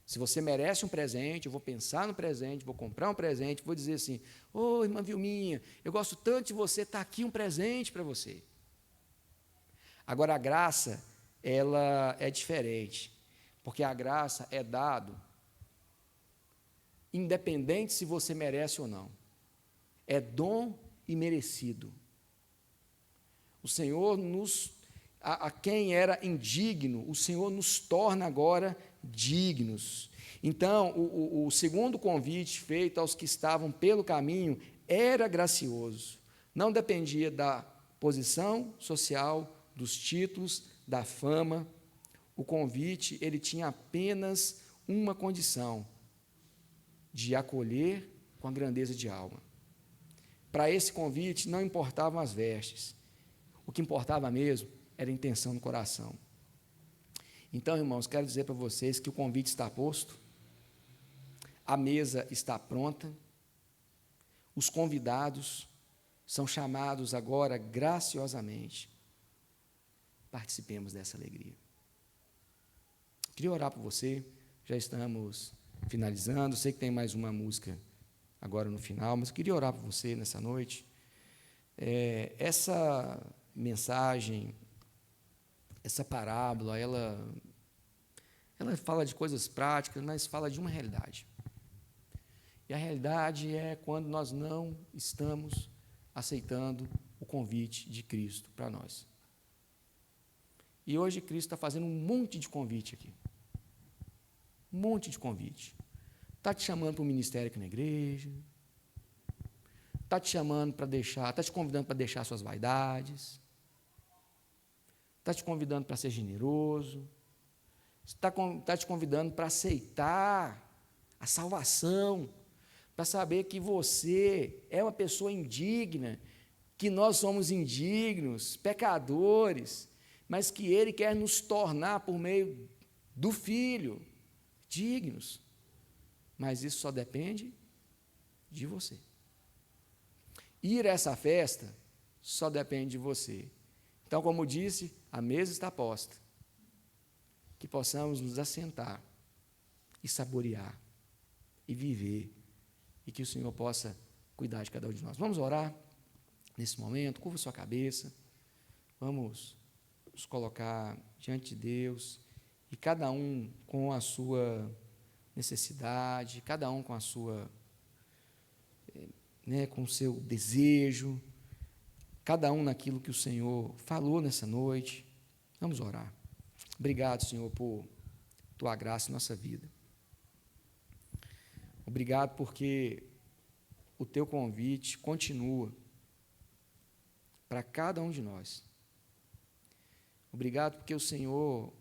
Se você merece um presente, eu vou pensar no presente, vou comprar um presente, vou dizer assim: ô, irmã Vilminha, eu gosto tanto de você, está aqui um presente para você. Agora, a graça, ela é diferente, porque a graça é dado independente se você merece ou não. É dom imerecido. O Senhor a quem era indigno, o Senhor nos torna agora dignos. Então, o segundo convite feito aos que estavam pelo caminho era gracioso. Não dependia da posição social, dos títulos, da fama. O convite, ele tinha apenas uma condição: de acolher com a grandeza de alma. Para esse convite não importavam as vestes, o que importava mesmo era a intenção do coração. Então, irmãos, quero dizer para vocês que o convite está posto, a mesa está pronta, os convidados são chamados agora graciosamente. Participemos dessa alegria. Queria orar por você, já estamos finalizando, sei que tem mais uma música agora no final, mas eu queria orar por você nessa noite. Essa mensagem, essa parábola, ela fala de coisas práticas, mas fala de uma realidade. E a realidade é quando nós não estamos aceitando o convite de Cristo para nós. E hoje Cristo está fazendo um monte de convite aqui. Um monte de convite. Está te chamando para o ministério aqui na igreja. Está te chamando para deixar, está te convidando para deixar suas vaidades. Está te convidando para ser generoso. Está te convidando para aceitar a salvação, para saber que você é uma pessoa indigna, que nós somos indignos, pecadores, mas que Ele quer nos tornar, por meio do Filho, dignos. Mas isso só depende de você. Ir a essa festa só depende de você. Então, como disse, a mesa está posta. Que possamos nos assentar e saborear e viver, e que o Senhor possa cuidar de cada um de nós. Vamos orar nesse momento, curva sua cabeça, vamos nos colocar diante de Deus, e cada um com a sua necessidade, cada um com a sua, com o seu desejo, cada um naquilo que o Senhor falou nessa noite. Vamos orar. Obrigado, Senhor, por Tua graça em nossa vida. Obrigado porque o Teu convite continua para cada um de nós. Obrigado porque o Senhor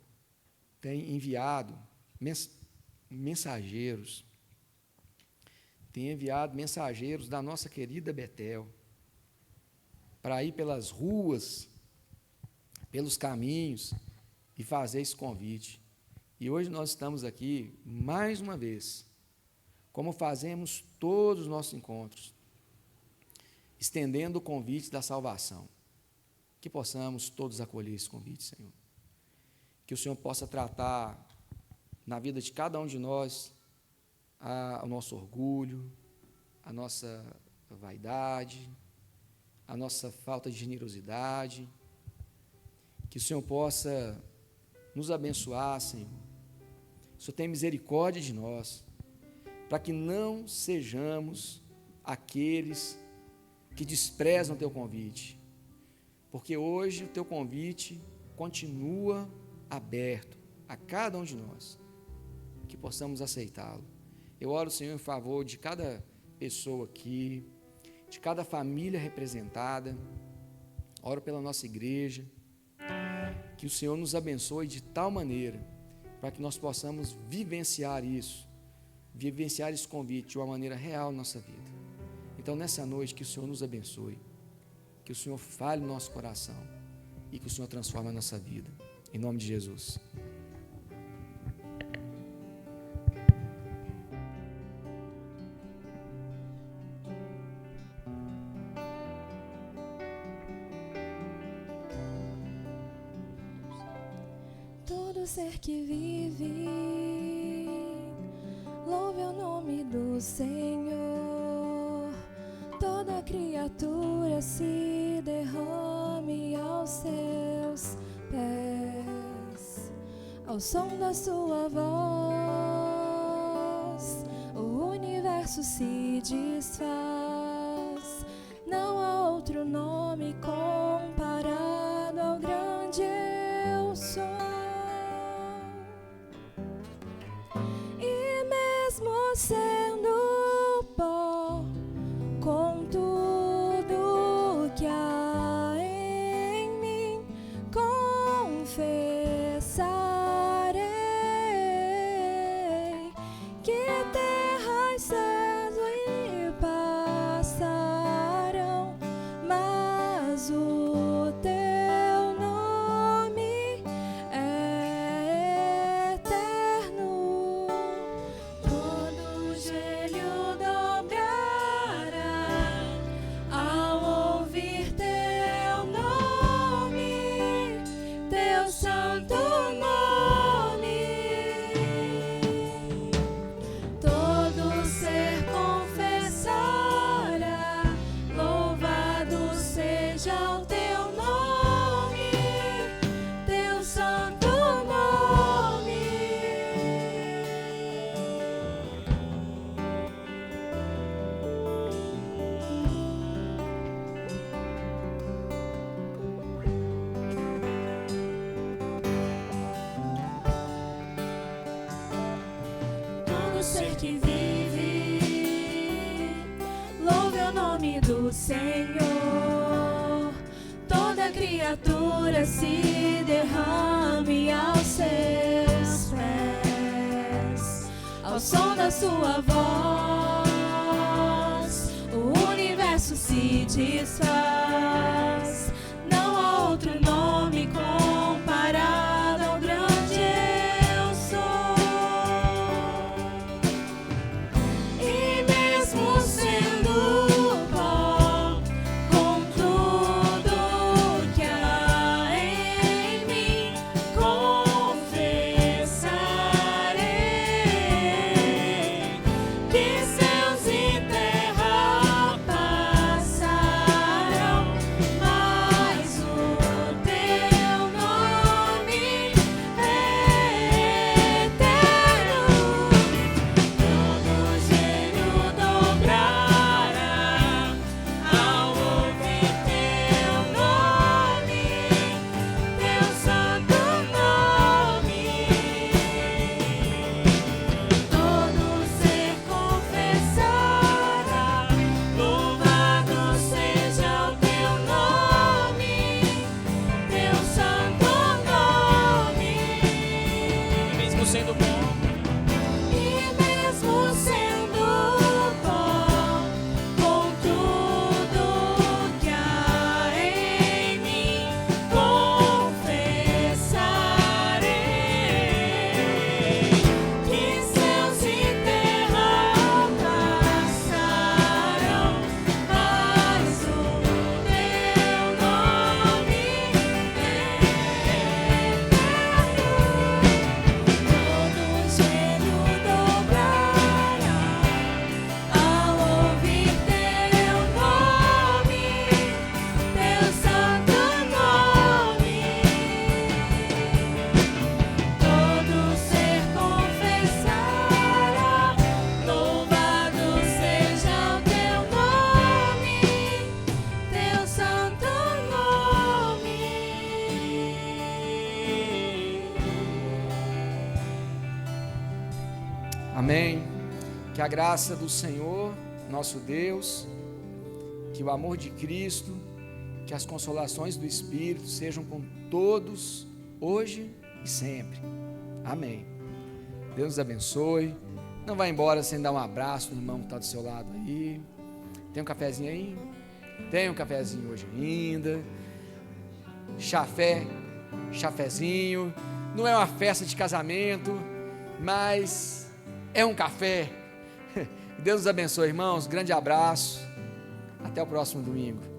tem enviado mensageiros, tem enviado mensageiros da nossa querida Betel, para ir pelas ruas, pelos caminhos, e fazer esse convite. E hoje nós estamos aqui, mais uma vez, como fazemos todos os nossos encontros, estendendo o convite da salvação. Que possamos todos acolher esse convite, Senhor. Que o Senhor possa tratar na vida de cada um de nós o nosso orgulho, a nossa vaidade, a nossa falta de generosidade. Que o Senhor possa nos abençoar, Senhor. O Senhor tem misericórdia de nós, para que não sejamos aqueles que desprezam o Teu convite, porque hoje o Teu convite continua aberto a cada um de nós, que possamos aceitá-lo. Eu oro, Senhor, em favor de cada pessoa aqui, de cada família representada, oro pela nossa igreja, que o Senhor nos abençoe de tal maneira para que nós possamos vivenciar isso, vivenciar esse convite de uma maneira real na nossa vida. Então, nessa noite, que o Senhor nos abençoe, que o Senhor fale no nosso coração e que o Senhor transforme a nossa vida. Em nome de Jesus.
Todo ser que vive, louve o nome do Senhor. Toda criatura se derrame aos seus pés. Ao som da sua voz, o universo se desfaz. Não há outro nome comparado ao grande eu sou. Sendo pó, com tudo que há em mim, confessarei que terra e céus lhe passarão, mas o teu nome é eterno. Todo joelho dobrará ao ouvir teu nome, teu santo nome. Todo ser confessará, louvado seja o teu nome, teu santo nome. Todo ser que vive, louve o nome do Senhor. Toda criatura se derrame aos seus pés. Ao som da sua voz, o universo se desfaz. Não há outro nome comparado ao grande eu sou. E mesmo sendo pó, com tudo que há em mim, confessarei que céus e terra passarão, mas o teu nome é eterno. Todo joelho dobrará ao ouvir teu nome, teu santo nome. Todo ser confessará, louvado seja o teu nome, teu santo nome.
Mesmo sendo bom,
E mesmo sendo pó, com tudo que há em mim, confessarei que céus e terra passarão, mas o teu nome é eterno. Todo joelho dobrará ao ouvir teu nome, teu santo nome. Todo ser confessará, louvado seja o teu nome, teu santo nome.
Amém. Que a graça do Senhor, nosso Deus, que o amor de Cristo, que as consolações do Espírito sejam com todos, hoje e sempre. Amém. Deus nos abençoe. Não vai embora sem dar um abraço no irmão que está do seu lado aí. Tem um cafezinho aí? Tem um cafezinho hoje ainda. Chafezinho. Não é uma festa de casamento, mas é um café. Deus nos abençoe, irmãos. Grande abraço. Até o próximo domingo.